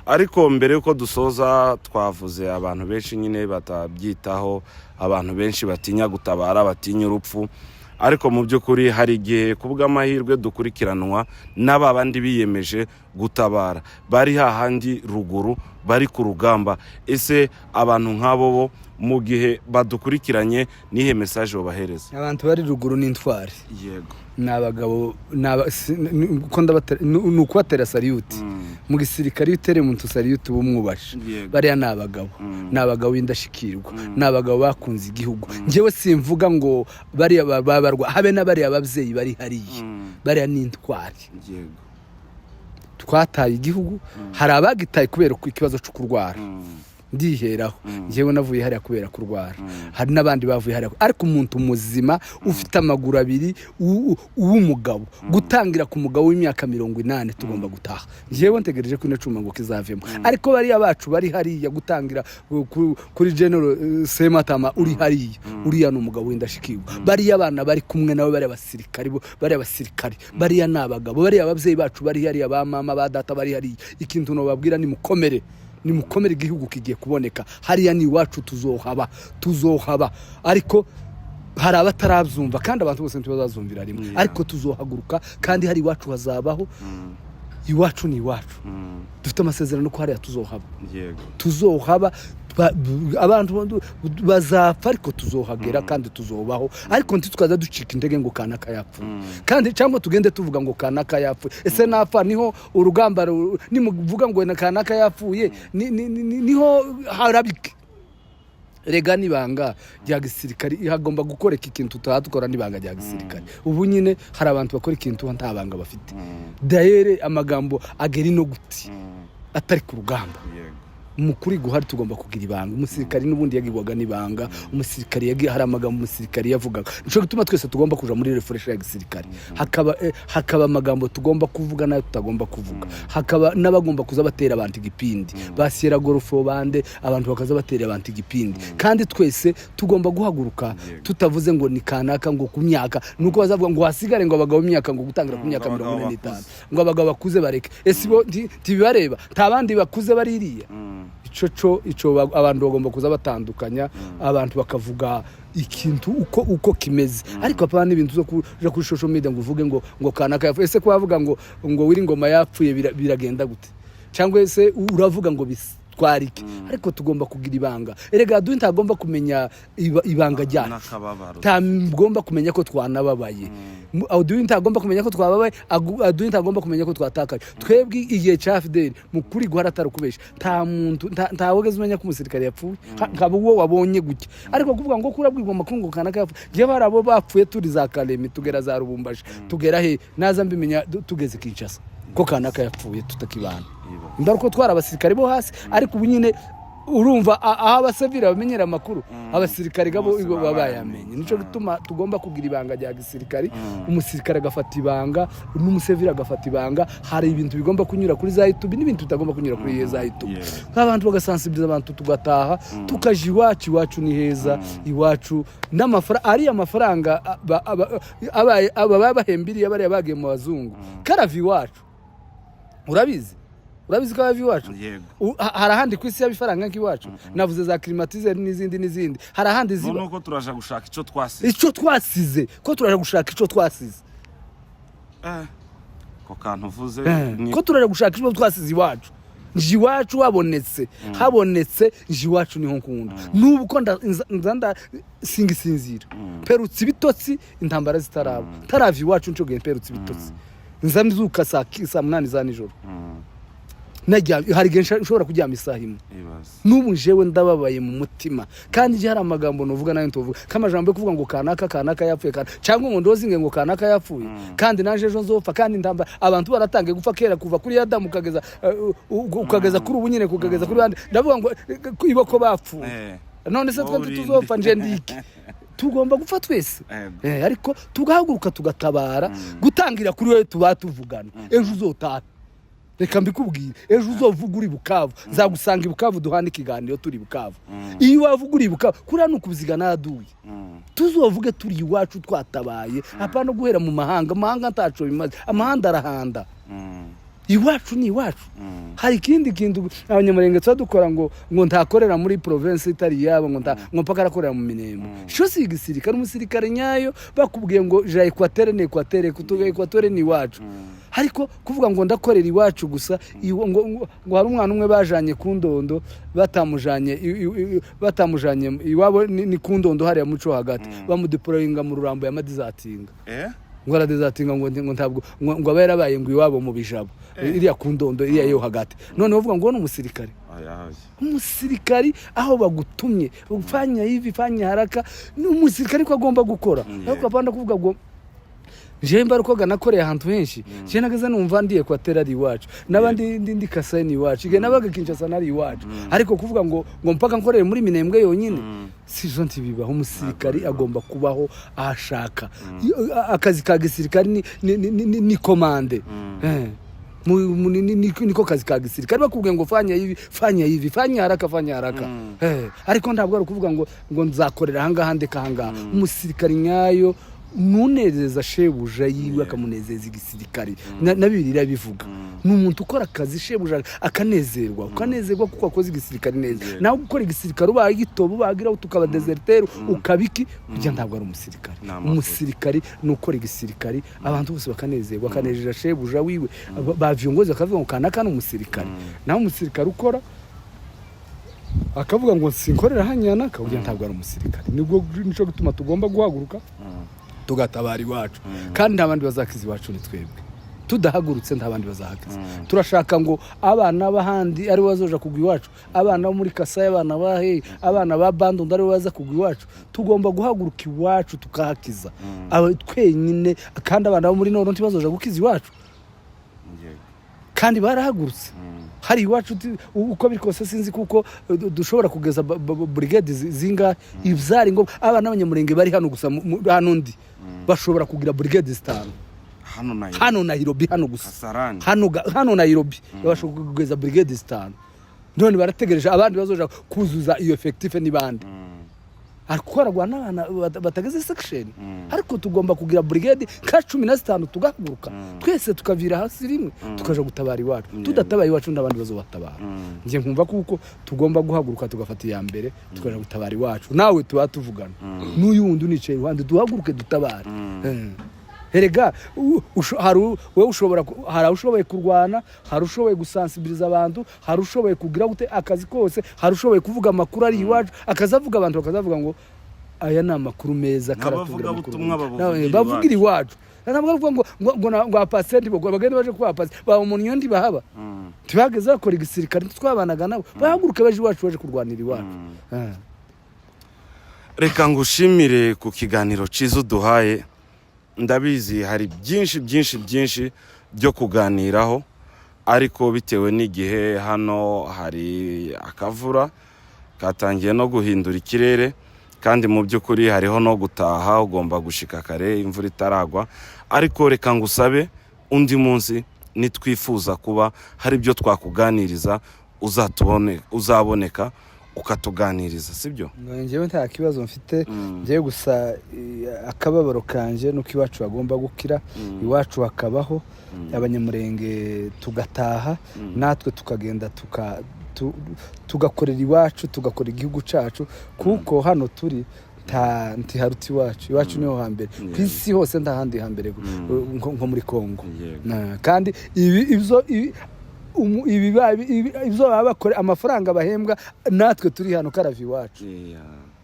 ariko mbere yuko dusoza twavuze abantu benshi nyine batabyitaho abantu benshi batinya gutabara batinya urupfu ariko mu by'ukuri hari igihe kubw'amahirwe dukurikiranwa n'abandi biyemeje gutabara bari hahandi ruguru bari ku rugamba ese abantu nk'abo bo mu gihe badukurikiranye nihe message babahereza? Abantu bari ruguru n'intwari. Yego. Nabagabo ko nukubatera salute. Mu gisirikare utere muntu salute bumwubasha. Bariya nabagabo. Nabagabo indashikirwa. Nabagabo bakunze igihugu. Njewe simvuga ngo bariya babarwa habe n'abariya abavyeyi bari hariye. Bariya n'intwari. Yego. Twataye igihugu hari abagitaye kubera ikibazo cyo kurwara. Ndiheraho njewe navuye hariya kubera kurwara. Hari nabandi bavuye hariya ariko umuntu muzima ufite amaguru abiri uw'umugabo gutangira ku mugabo w'imyaka 80 tugomba gutaha. Njewe ntegereje ko inacuma ngo kizavemo ariko bari abacu bari hariya gutangira kuri General Sematama uri hariya uriya n'umugabo w'indashikirwa. Bari abana bari kumwe nawe bari abasirikari bari nabagabo bari abavyeyi bacu bari hariya ba mama ba data bari hariya. Ikintu no babwira ni mukomere igihugu kigiye kuboneka hariya ni wacu tuzohaba ariko hari abatarabyumva kandi abantu bose ntibazazumvira rimwe ariko tuzohaguruka kandi hari wacu hazabaho iwacu ni iwacu dufite amasezerano ko hariya tuzohaba abantu bazapfa ariko tuzohagera kandi tuzobaho ariko ntitwaza ducika intege ngo kanaka yapfu kandi cyangwa tugende tuvuga ngo kanaka yapfu ese napfa niho urugamba nimuvuga ngo kanaka yapfuye niho harabike rega nibanga rya gisirikari hagomba gukoreka ikintu tutadukora nibanga rya gisirikari ubu nyine hari abantu bakora ikintu ntabanga bafite dahere amagambo ageri no guti atari ku rugamba umukuri guhari tugomba kugira ibanga umusirikari n'ubundi yagirwaga nibanga umusirikari yagiye hari amagambo umusirikari yavugaga nico gituma twese tugomba kuja muri refresh ya gisirikari hakaba amagambo tugomba kuvuga nayo tutagomba kuvuga hakaba nabagomba kuza batera abantu igipindi bashyira gorofo bande abantu bakaza batera abantu igipindi kandi twese tugomba guhaguruka tutavuze ngo ni kanaka ngo ku myaka nuko bazavuga ngo hasigare ngo abagabo imyaka ngo gutangira ku myaka 45 ngo abagabo bakuze bareke ese bo tibibareba ntabandi bakuze baririya ico abantu bagomba kuza batandukanya abantu bakavuga ikintu uko kimeze ariko apana n'ibintu zo kuja kuri social media ngo uvuge ngo kanaka yapfuye ese ko bavuga ngo wiri ngoma yapfuye biragenda gute cyangwa ese uravuga ngo twarike ariko tugomba kugira ibanga erega duhe ntagomba kumenya ibanga ryacu tagomba kumenya ko twanababaye duhe ntagomba kumenya ko twababaye duhe ntagomba kumenya ko twatakaje twebwe igihe cha FDL mu kuri guhara tarukubesha nta muntu ntawogeze umenya ko umusirikare yapfuye nkabo wo wabonye guke ariko kuvuga ngo kurabwirwa makungu kanaka yapfuye je barabo bapfuye turi za Kalemi tugera za Rubumbashi tugera he naza mbimenya tugeze Kinshasa ko kanaka yapfuye tutakibana imbaruko twara abasirikare bo hasi ariko ubu nyine urumva aho abasivira bamenyera amakuru abasirikare gabo babayamenye nico gituma tugomba kugira ibanga rya gisirikare umusirikare agafata ibanga n'umusivira agafata ibanga hari ibintu bigomba kunyura kuri za YouTube n'ibintu tutagomba kunyura kuri za YouTube abantu bagasensibiliza abantu tugataha tukaje iwacu ni heza iwacu ari amafaranga aba bahembiriye bari bagiye mu bazungu karavi iwacu urabizi ko abavi wacu hari ahandi ku isi yabifaranga nk'iwacu navuze za climatizer n'izindi hari ahandi ziba nuko turaje gushaka ico twasize ko turaje gushaka ico twasize ko kantu uvuze ko turaje gushaka ico twasize iwacu iwacu habonetse iwacu niho nkunda nubu ko nzanda singisinzira perutse ibitotsi intambara zitaraba taravi iwacu nco gene perutse ibitotsi nzamzuka saa 8 za nijoro najya hari genshi nshobora kuryama isaha imwe nubu jewe ndababaye mu mutima kandi je hari amagambo novuga nayo ntovuga kamajambo yo kuvuga ngo kanaka yapfuye cyangwa ngo ndozinge ngo kanaka yapfuye kandi naje ejo nzopfa kandi ndamba abantu baratangiye gupfa kera kuva kuri Adamu ukageza kuri ubu nyine kugageza kuri bandi ndavuga ngo iboko bapfuye none se twa tuzopfa nje ndiki tugomba gupfa twese ariko tugahaguruka tugatabara gutangira kuri wewe tubatuvugana ejo uzotata reka mbikubwire ejo uzovuga uri Bukavu zagusanga ibukavu duhana ikiganiro turi Bukavu iyo wavuga uri Bukavu kurana ukubizigana aduye tuzovuge turi iwacu twatabaye apana guhera mu mahanga ntaco bimaze amahanda arahanda iwacu ni iwacu hari ikindi kintu abanyamurenge twadukora ngo ntakorera muri province itari yabo ngo mpaka arakorera mu Minembwe cyo si igisirikare umusirikare nyayo bakubwiye ngo ja Equateur ni iwacu ariko kuvuga ngo ndakorera iwacu gusa ngo hari umwana umwe bajanye ku ndondo batamujanye iwabo ni ku ndondo hariya muco hagati bamudeployinga mu rurambo ya madizatinga ngo aradezatinga ngo ntabwo ngo aba yarabaye ngo iwabo mu bijabo iriya ku ndondo iriya yo hagati none uvuga ngo ni umusirikari aho bagutumye ufanya hivi fanya haraka ni umusirikari ko agomba gukora ariko apanda kuvuga ngo je mbarukoga nakoreye ahantu henshi je nagaza numva ndiye kwa terari iwacu nabandi ndi kasani iwacu ige nabaga Kinshasa nari iwacu ariko kuvuga ngo mpaka nkorere muri Minembwe yonyine si jo ntibibaho umusirikari agomba kubaho ahashaka akazi ka gisirikari ni komande niko kazi ka gisirikari bakubwiye ngo fanya hivi fanya haraka ariko ntabwo ari kuvuga ngo nzakorera ahangaha ndekahanga umusirikari nyayo nunezeza shebuja yiwe akamunezeza igisirikari na Bibiliya bivuga n'umuntu ukora akazi shebuja akanezerwa kuko akoze igisirikari neza naho gukora igisirikari ubaye gitobo bagira tukaba deserteur ukabiki kujya ntabwo ari umusirikari n'ukora igisirikari abantu bose bakanezerwa akanejeje shebuja wiwe bavyongoza akavuga ngo kanaka n'umusirikari naho umusirikari ukora akavuga ngo sinkorera hanyana kujya ntabwo ari umusirikari nibwo nico gutuma tugomba guhaguruka tugatabara iwacu kandi nta bandi bazakiza iwacu ni twebwe tudahagurutse nta bandi bazahakiza turashaka ngo abana bahandi ari bazoja kugwa iwacu abana bo muri Kasai abana ba Bandundu ari baza kugwa iwacu tugomba guhaguruka iwacu tukahakiza twenyine kandi abana bo muri Nord ntibazoja gukiza iwacu kandi barahagurutse hari iwacu uko bikose sinzi kuko dushobora kugeza brigade zinga ivyari ngo abana b'abanyamurenge bari hano gusa hano ndi bashobora kugira brigade 5 hano Nairobi hano gusa hano Nairobi bashobora kugeza brigade 5 none barategereje abandi bazoja kuzuza iyo effective ni bande ariko aragwana batageze section ariko tugomba kugira brigade ka 15 tugahaguruka twese tukavira hasi rimwe tukaja gutabara iwacu tudatabaye iwacu ndabandi bazobatabara nje nkumva kuko tugomba guhaguruka tugafata ya mbere tukaja gutabara iwacu nawe tuba tuvugana n'uyundi unicaye iruhande duhaguruke dutabare Erega wewe ushoboye kurwana ushoboye gusensibiliza abantu ushoboye kugira gute akazi kose ushoboye kuvuga amakuru ari iwacu akazavuga abantu bakazavuga ngo aya ni amakuru meza karatugira bavugira iwacu ntabwo avuga ngo apasenti bagende baje kwa pasi ba umuntu yondi bahaba tibageze bakora igisirikare twabanaga nabo bahaguruke baje iwacu baje kurwanira iwacu reka ngushimire ku kiganiro cizo duhaye ndabizi hari byinshi byo kuganiraho ariko bitewe n'igihe hano hari akavura katangiye no guhindura ikirere kandi mu by'ukuri hariho no gutaha ugomba gushika kare imvura itaragwa ariko reka ngusabe undi munsi nitwifuza kuba hari byo twakuganiriza uzaboneka ukatuganiriza sibyo ngewe nta kibazo mfite ngiye gusa akababaro kanje nuko iwacu bagomba gukira iwacu hakabaho abanyamurenge tugataha natwe tukagenda tugakorera iwacu tugakora igihugu cacu kuko hano turi ntiharuti iwacu niho hambere kwisi hose ndahandi hambere nko muri Kongo kandi ibyo bakora amafaranga bahembwa natwe turi hano karavi iwacu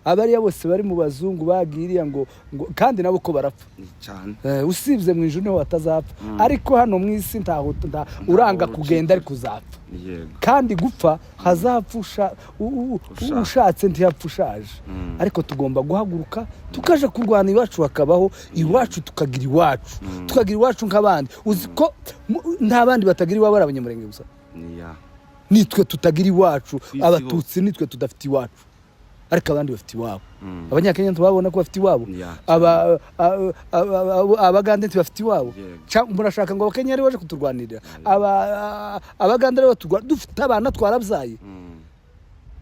abariya bose bari mu bazungu bagiriya ngo kandi nabo ko barapfa usibye mu ijuru niho batazapfa ariko hano mu isi uranga kugenda ari kuzapfa kandi gupfa hazapfusha ushatse ntiyapfushaje ariko tugomba guhaguruka tukaje kurwana iwacu hakabaho iwacu tukagira iwacu nk'abandi uzi ko nta bandi batagira iwabo abanyamurenge gusa nitwe tutagira iwacu abatutsi nitwe tudafite iwacu ariko abandi bafite iwabo abanyakenya tubabona ko bafite iwabo abagande ntibafite iwabo murashaka ngo abakenya ari baje kuturwanirira abagande ari dufite abana twarabyaye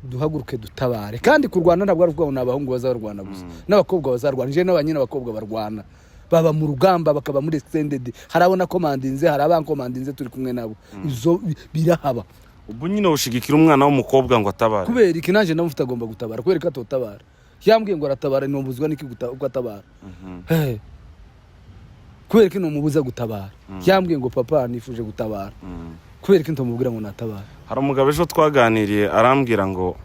duhaguruke dutabare kandi kurwana ntabwo ari kuvuga ngo n'abahungu bazarwana gusa n'abakobwa bazarwana je n'abanyine abakobwa barwana baba mu rugamba bakaba muri extended harabona commandinze harabankomandinze turi kumwe nabo izo birahaba ubu nyine ushigikira umwana w'umukobwa ngo atabara kubera iki nanje ndamufite agomba gutabara kubera ko atotabara yambwiye ngo aratabara ni umuzwa niki gutabara kubera ko numubuza gutabara yambwiye ngo papa nifuje gutabara kubera ko ntumubwira ngo natabara. Hari umugabo ejo twaganiriye arambwira ngo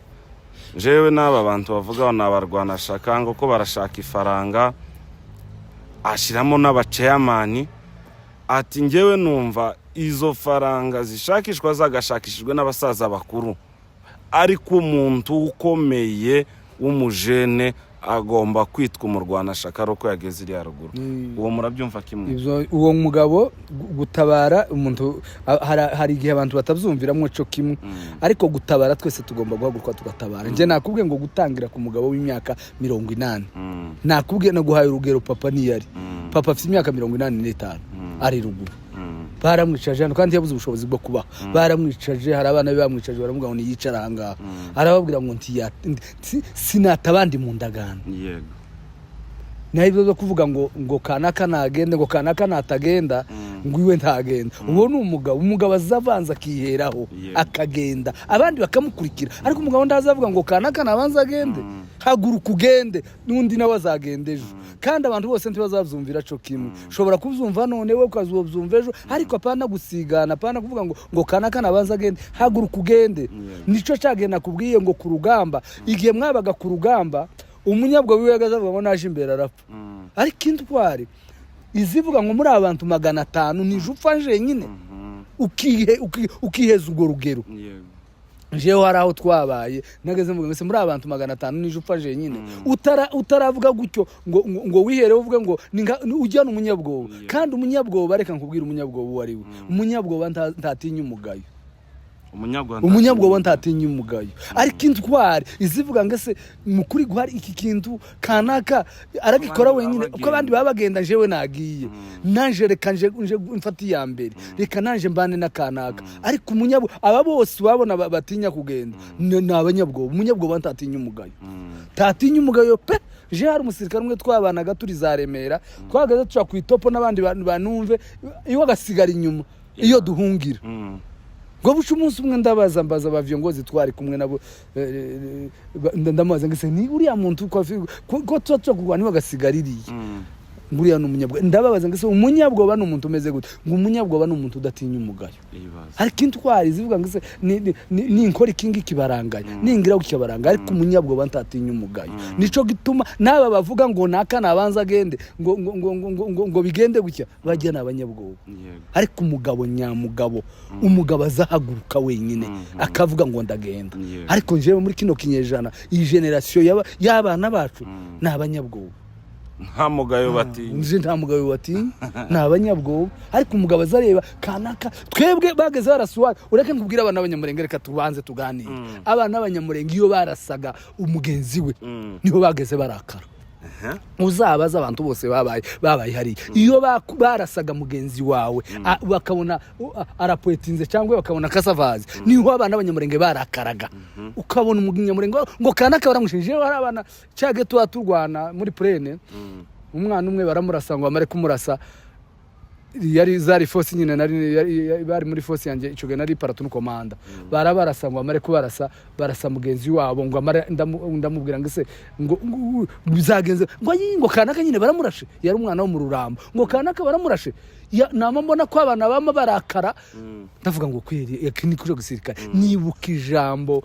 jewe n'aba bantu bavuga n'abarwana shaka ngo ko barashaka ifaranga ashiramo n'abaceyamani ati ngewe numva izo faranga zishakishwa zagashakishijwe n'abasaza bakuru ariko umuntu ukomeye w'umujene agomba kwitwa umurwana shaka roko yageze iri haruguru. Uwo murabyumva kimwe? Uwo mugabo gutabara umuntu hari igihe abantu batabyumviramo cyo kimwe ariko gutabara twese tugomba guhaguruka tugatabara. Nje nakubwiye ngo gutangira ku mugabo w'imyaka 80 nakubwiye no guhaye urugero papa niyari papa afite imyaka 85 ari ruguru baramwicaje hano kandi yabuze ubushobozi bwo kuba baramwicaje hari abana be bamwicaje baramuga ngo niyicara ahangaha arababwira ngo sinatabandi mu ndagano yego nahibyo zo kuvuga ngo kanaka nagende ngo kanaka natagenda ngo iwe ntagenda. Uwo ni umugabo azavanza akiheraho akagenda abandi bakamukurikira ariko umugabo ndazavuga ngo kanaka nabanza agende haguruka ugende n'undi nawe azagenda ejo kandi abantu bose ntibazavyumvira cyo kimwe. Shobora kuvyumva none we ukazovyumva ejo ariko apana gusigana apana kuvuga ngo kanaka nabanza agende haguruka ugende. Nico cagenda kubwiye ngo ku rugamba igihe mwabaga ku rugamba umunyabwo wiwe gazavuga ngo naje imbere arapfa ariko intwari izivuga ngo muri abantu 500 nije upfa nje nyine ukiheza urwo rugero. Jewe haraho twabaye nageze mvuga ngo muri abantu 500 nije upfa nje nyine utaravuga gutyo ngo wihere uvuga ngo ujyana umunyabwoba kandi umunyabwoba bareka nkubwira umunyabwoba wari we umunyabwoba ntatinya umugayo umunyabwoba ntatinya umugayo ariko intwari izivuga ngo se mukuri guhari iki kintu kanaka aragikora wenyine uko abandi babagenda jewe nagiye nanje reka nje mfati ya mbere reka nanje mbane na kanaka ariko umunyabwo aba bose babona batinya kugenda n'abanyabwoba umunyabwoba ntatinya umugayo tatinya umugayo pe je hari umusirikare umwe twabanaga turi za Remera twagaze tuca ku itopo n'abandi banumve iyo gasigara inyuma iyo duhungira ngo bucu umunsi umwe ndabaza bavyo ngo zitwari kumwe nabo ndamaze ngise ni uriya muntu ko tuca kugwana bagasigaririye nguriya n'umunyabwo ndababaza ngise umunyabwoba n'umuntu umeze gute ngo umunyabwoba n'umuntu udatinya umugayo ariko intwari zivuga ngise ni inkora kingi kibaranganya ningira ukibaranga ariko umunyabwoba ntatinya umugayo nico gituma naba bavuga ngo naka nabanza agende ngo bigende gutya bajya n'abanyabwoba ariko umugabo nyamugabo umugabo azahaguruka wenyine akavuga ngo ndagenda ariko njewe muri kino kinyejana iyi generation y'abana bacu n'abanyabwoba nta mugayo bati n'abanyabwoba ariko umugabo azareba kanaka twebwe bageze barasuwa ureke nkubwira abana b'abanyamurenge reka tubanze tuganire abana b'abanyamurenge iyo barasaga umugenzi we niho bageze barakara uzabaza abantu bose babaye hari iyo barasaga mugenzi wawe bakabona arapoetinze cyangwa bakabona kasavazi niho abana b'abanyamurenge barakaraga ukabona umunyamurenge ngo kanaka baramwishinje hari abana cyage turwana muri plane umwana umwe baramurasa ngo amare kumurasa yari zari force nyine bari muri force yanjye ico gena ari paratunu komanda barabarasa ngo amare kubarasa barasa mugenzi wabo ngo amare ndamubwira ngo se ngo bizagenze ngo kanaka nyine baramurashe yari umwana wo mu Rurambo ngo kanaka baramurashe nama mbona ko abana bama barakara ndavuga ngo kweri yakiniko gisirikare nibuka ijambo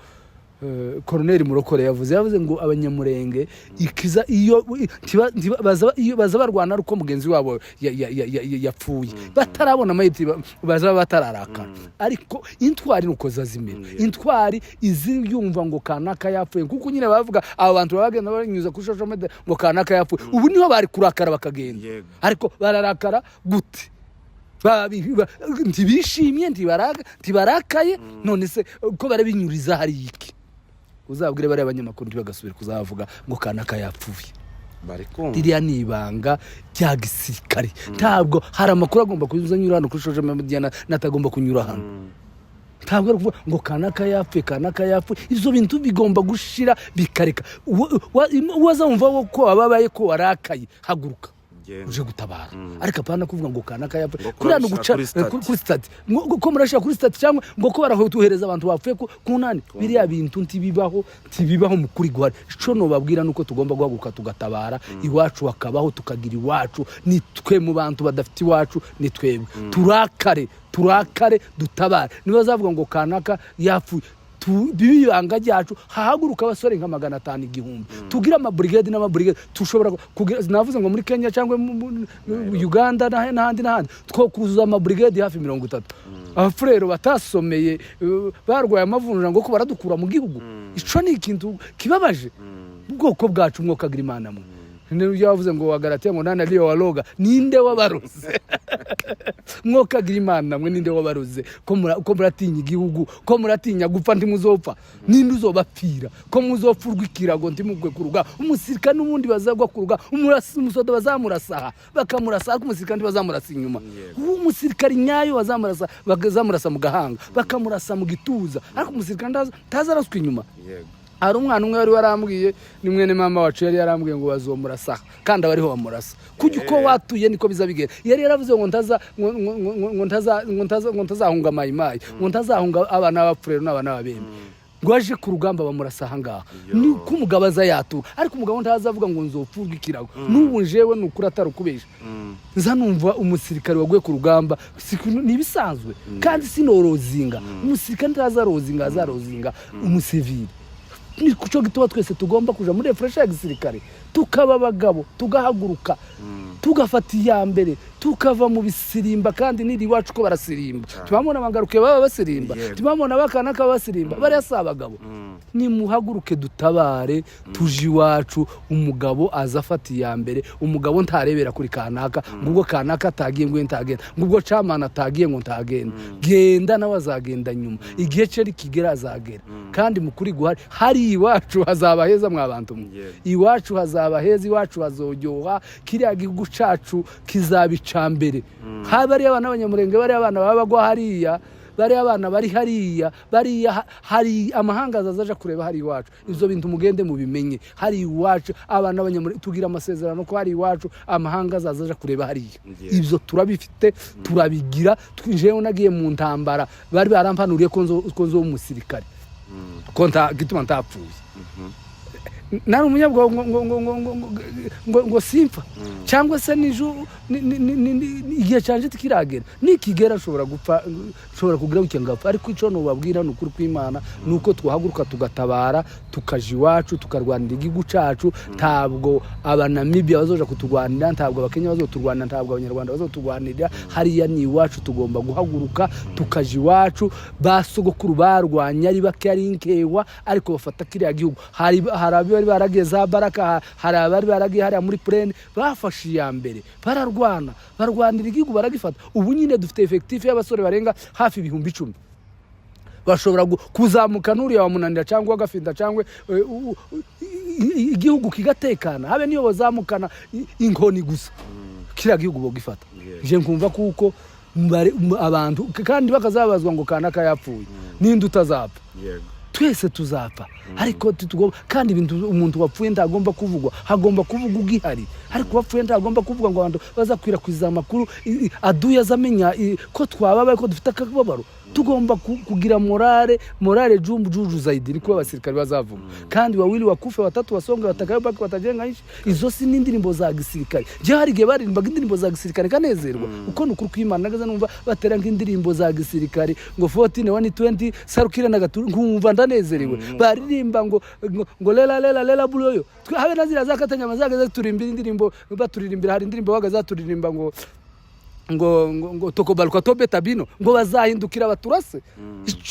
Colonel Murokore yavuze ngo abanyamurenge ikiza iyo baza barwana uko mugenzi wabo yapfuye batarabona amayiti baza batararakara ariko intwari nuko zazimira intwari iziyumva ngo kanaka yapfuye kuko nyine bavuga aba bantu babagenda banyuza ku social media ngo kanaka yapfuye ubu niho bari kurakara bakagenda ariko bararakara gute ntibishimye ntibarakaye none se uko barabinyuriza hari iki uzabwire bari abanyamakuru ntibagasubira kuzavuga ngo kanaka yapfuye bariko ririya nibanga rya gisirikare ntabwo hari amakuru agomba kuzanyura hano kuri social media natagomba kunyura hano ntabwo ngo kanaka yapfuye izo bintu bigomba gushira bikareka wazamva ko ababaye ko warakaye haguruka uje gutabara ariko apana kuvuga ngo kanaka yapfuye kurana kurana guca kuri stade ko murashaka kuri stade cyangwa ngo ko barahotuhereza abantu bapfuye ku nani biriya bintu ntibibaho mu kuri guhari ico no babwira nuko tugomba guhaguruka tugatabara iwacu hakabaho tukagira iwacu nitwe mu bantu badafite iwacu nitwebwe turakare dutabara niba zavuga ngo kanaka yapfuye bibanga ryacu hahaguruka abasore nka 500 igihumbi tugira amabrigade n'amabrigade tushobora kugira navuze ngo muri Kenya cyangwa Uganda n'ahandi two kuzuza amabrigade hafi 30 abafurero batasomeye barwaye amavunura ngo ko baradukura mu gihugu ico ni ikintu kibabaje ubwoko bwacu mwo kagira imana mwe nero yavuze ngo wagaratiye ngo nana liyo waloga ninde wabaruze mwokagira imana mwe ninde wabaruze ko muratinya igihugu ko muratinya gupfa ntimuzopfa ninde uzobapfira ko muzopfurwa ikirago ntimugwe kuruga umusirikane n'ubundi bazagwa kuruga umusodo bazamurasaha bakamurasaha ko umusirikane bazamurasa inyuma umusirikare nyayo bazamurasa mu gahanga bakamurasa mu gituza ariko umusirikane tazaraswa inyuma hari umwana umwe wari warambwiye ni mwene mama wacu yari yarambwiye ngo bazomurasa kandi abariho bamurasa kujya uko watuye niko bizabigera yari yaravuze ngo ntazahunga mayimayi ngo ntazahunga abana b'abapfurero n'abana b'abembe ngo aje ku rugamba bamurasa ahangaha ni ko umugabo azayatura ariko umugabo ntazavuga ngo nzopfurwa ikirago n'ubu njewe ni ukuri atarukubesha nza numva umusirikare waguye ku rugamba ntibisanzwe kandi sinorozinga umusirikare ntazarozinga azarozinga umusivili ni kuco gituba twese tugomba kuja muri refresh ya gisirikare tukaba abagabo tugahaguruka tugafata iya mbere tukava mu bisirimba kandi niri wacu ko barasirimba tubamona abangaruke baba basirimba tubamona bakanaka basirimba bari asabagabo ni muhaguruke dutabare tuji wacu umugabo azafata iya mbere umugabo ntarebera kuri kanaka ngubwo kanaka atagiye ngo ntagenda ngubwo camana atagiye ngo ntagenda genda nawe azagenda nyuma igihe ceri kigera azagera kandi mukuri guhari hari iwacu hazaba heza mwabantu iwacu hazaba heza iwacu hazojyoha kiriya gihugu cacu kizabicambere habari abana b'abanyamurenge bari abana babagwa hariya bari abana bari hariya bari hari amahanga azaza kureba hari iwacu ivyo bintu mugende mubimenye hari iwacu abana b'abanyamurenge tugira amasezerano ko hari iwacu amahanga azaza kureba hariya ivyo turabifite turabigira twinjeyo nagiye mu ntambara bari barampanuriye ko nzo umusirikare konta gituma ntapfuye nari umunyabwo ngo simfa cyangwa se niju igihe canje tikiragera nikigera ashobora gupfa ashobora kugira ukengapfa ariko ico no babwira n'ukuri kw'Imana nuko twahaguruka tugatabara tukaji wacu tukarwanira igihugu cacu ntabwo abanamibia bazoja kuturwanira ntabwo abakenya bazoturwanira ntabwo abanyarwanda bazoturwanira hariya ni iwacu tugomba guhaguruka tukaji wacu basogokuru barwanya ari bakari inkewa ariko bafata kiriya gihugu hari bari barageza baraka hari abari baragiye hari muri plane bafashe iya mbere bararwanira igihugu baragifata ubu nyine dufite effective y'abasore barenga hafi 10,000 bashobora kuzamuka nuriya wa munanira cyangwa gafinda cyangwa igihugu kigatekana habe niyo bazamukana inkoni gusa kira gihugu bogifata je nkumva kuko abantu kandi bakazabazwa ngo kanaka yapfuye ninde utazapfa twese tuzapfa ariko tugomba kandi ibintu umuntu wapfuye ndagomba kuvugwa hagomba kuvuga ugihari ariko wapfuye ndagomba kuvuga ngo abantu bazakwira kwiza amakuru aduye azamenya ko twababaye ko dufite akababaro tugomba kugira morale juju zaidi niko abasirikare bazavuga kandi wawili wakufe watatu wasonga watakayo baki watajenga izo si n'indirimbo za gisirikare je hari gihe baririmba indirimbo za gisirikare kanezerwa uko nukuri kw'Imana nagaza numva batera nk'indirimbo za gisirikare ngo 14 120 sarukire na gaturu nkumva ndanezerewe baririmba ngo lela buloyo habe nazira zakatanya mazaga turimbira indirimbo baturirimbira hari indirimbo bagaza turirimba ngo tokobaruka tobe tabino ngo bazahindukira baturase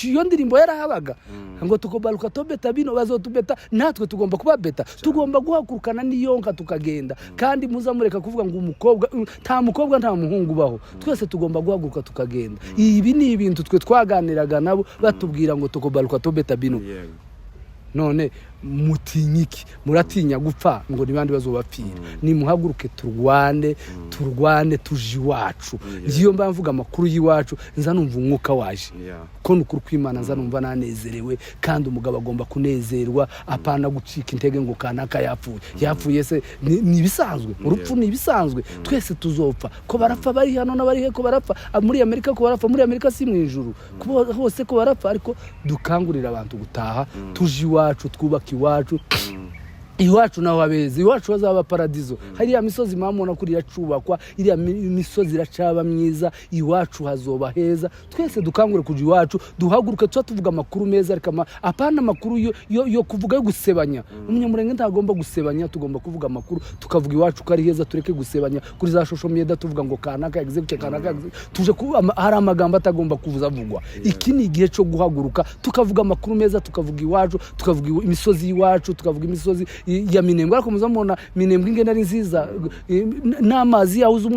iyo ndirimbo yarahabaga ngo tokobaruka tobe tabino bazotubeta natwe tugomba kuba beta tugomba guhakurukana niyonka tukagenda kandi muzamureka kuvuga ngo umukobwa nta muhungu baho twese tugomba guhaguruka tukagenda ibi ni ibintu twe twaganiraga nabo batubwira ngo tokobaruka tobe tabino none mutinyiki muratinya gupfa ngo nibandi bazobapfira nimuhaguruke turwane tuje iwacu ngiyo mba mvuga amakuru y'iwacu nza numva umwuka waje ko nukuri kw'Imana nza numva nanezerewe kandi umugabo agomba kunezerwa apana gucika intege ngo kanaka yapfuye se ni bisanzwe urupfu ni bisanzwe twese tuzopfa ko barapfa bari hano n'abari he ko barapfa muri Amerika ko barapfa muri Amerika si mu ijuru hose ko barapfa ariko dukangurira abantu gutaha tuje iwacu twubaka iwacu naho abezi iwacu hazaba paradizo hariya misozi mamona kuri yacubakwa iriya misozi iracaba myiza iwacu hazoba heza twese dukangure kuja iwacu duhaguruke tuvuga amakuru meza ariko apana amakuru yo kuvuga yo gusebanya umunyamurenge ntagomba gusebanya tugomba kuvuga amakuru tukavuga iwacu ko ari heza tureke gusebanya kuri za social media tuvuga ngo kanaka yagize gute kanaka tuje hari amagambo atagomba kuvuza avugwa iki ni igihe cyo guhaguruka tukavuga amakuru meza tukavuga iwacu tukavuga imisozi iwacu tukavuga imisozi ya Minembwe ariko muzamona Minembwe ingene ari nziza n'amazi yahuze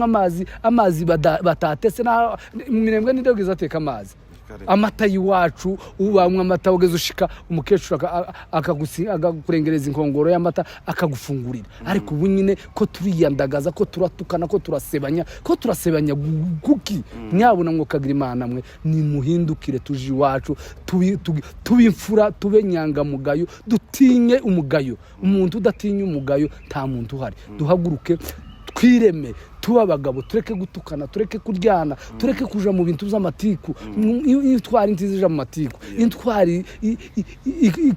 amazi batatese na Minembwe ninde gizateka amazi amata yiwacu ubamwe amata ugeze ushika umukecuru akakurengereza inkongoro y'amata akagufungurira ariko ubu nyine ko turiyandagaza ko turatukana ko turasebanya guki nyabona ngo kagira Imana mwe ni muhindukire tuje iwacu tubimfura tube nyangamugayo dutinye umugayo umuntu udatinye umugayo nta muntu uhari duhaguruke twireme tuba abagabo tureke gutukana tureke kuryana tureke kuja mu bintu by'amatiku intwari nzije mu matiku intwari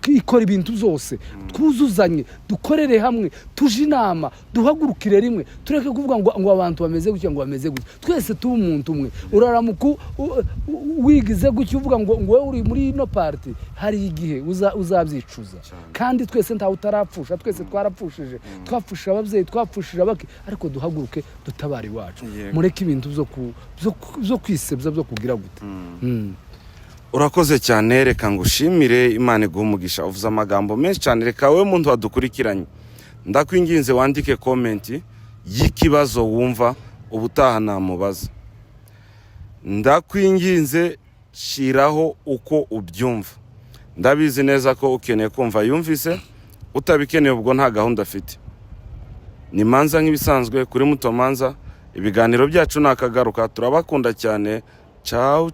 ikora ibintu zose twuzuzanye dukorere hamwe tuje inama duhagurukire rimwe tureke kuvuga ngo abantu bameze gutya ngo bameze gutya twese tuba umuntu umwe uraramuku wigize gutya uvuga ngo wowe uri muri ino party hari igihe uzabyicuza kandi twese ntawe utarapfusha twese twarapfushije twapfushije ababyeyi twapfushije abaki ariko duhaguruke tabari wacu mureke ibintu byo kwisebya byo kugira gute urakoze cyane reka ngushimire Imana iguhe umugisha uvuze amagambo menshi cyane reka wewe muntu wadukurikiranye ndakwinginze wandike comment y'ikibazo wumva ubutaha namubaza ndakwinginze shiraho uko ubyumva ndabizi neza ko ukeneye kumva yumvise utabikeneye ubwo nta gahunda afite ni manza nk'ibisanzwe kuri Muto Manza ibiganiro byacu nakagaruka turabakunda cyane ciao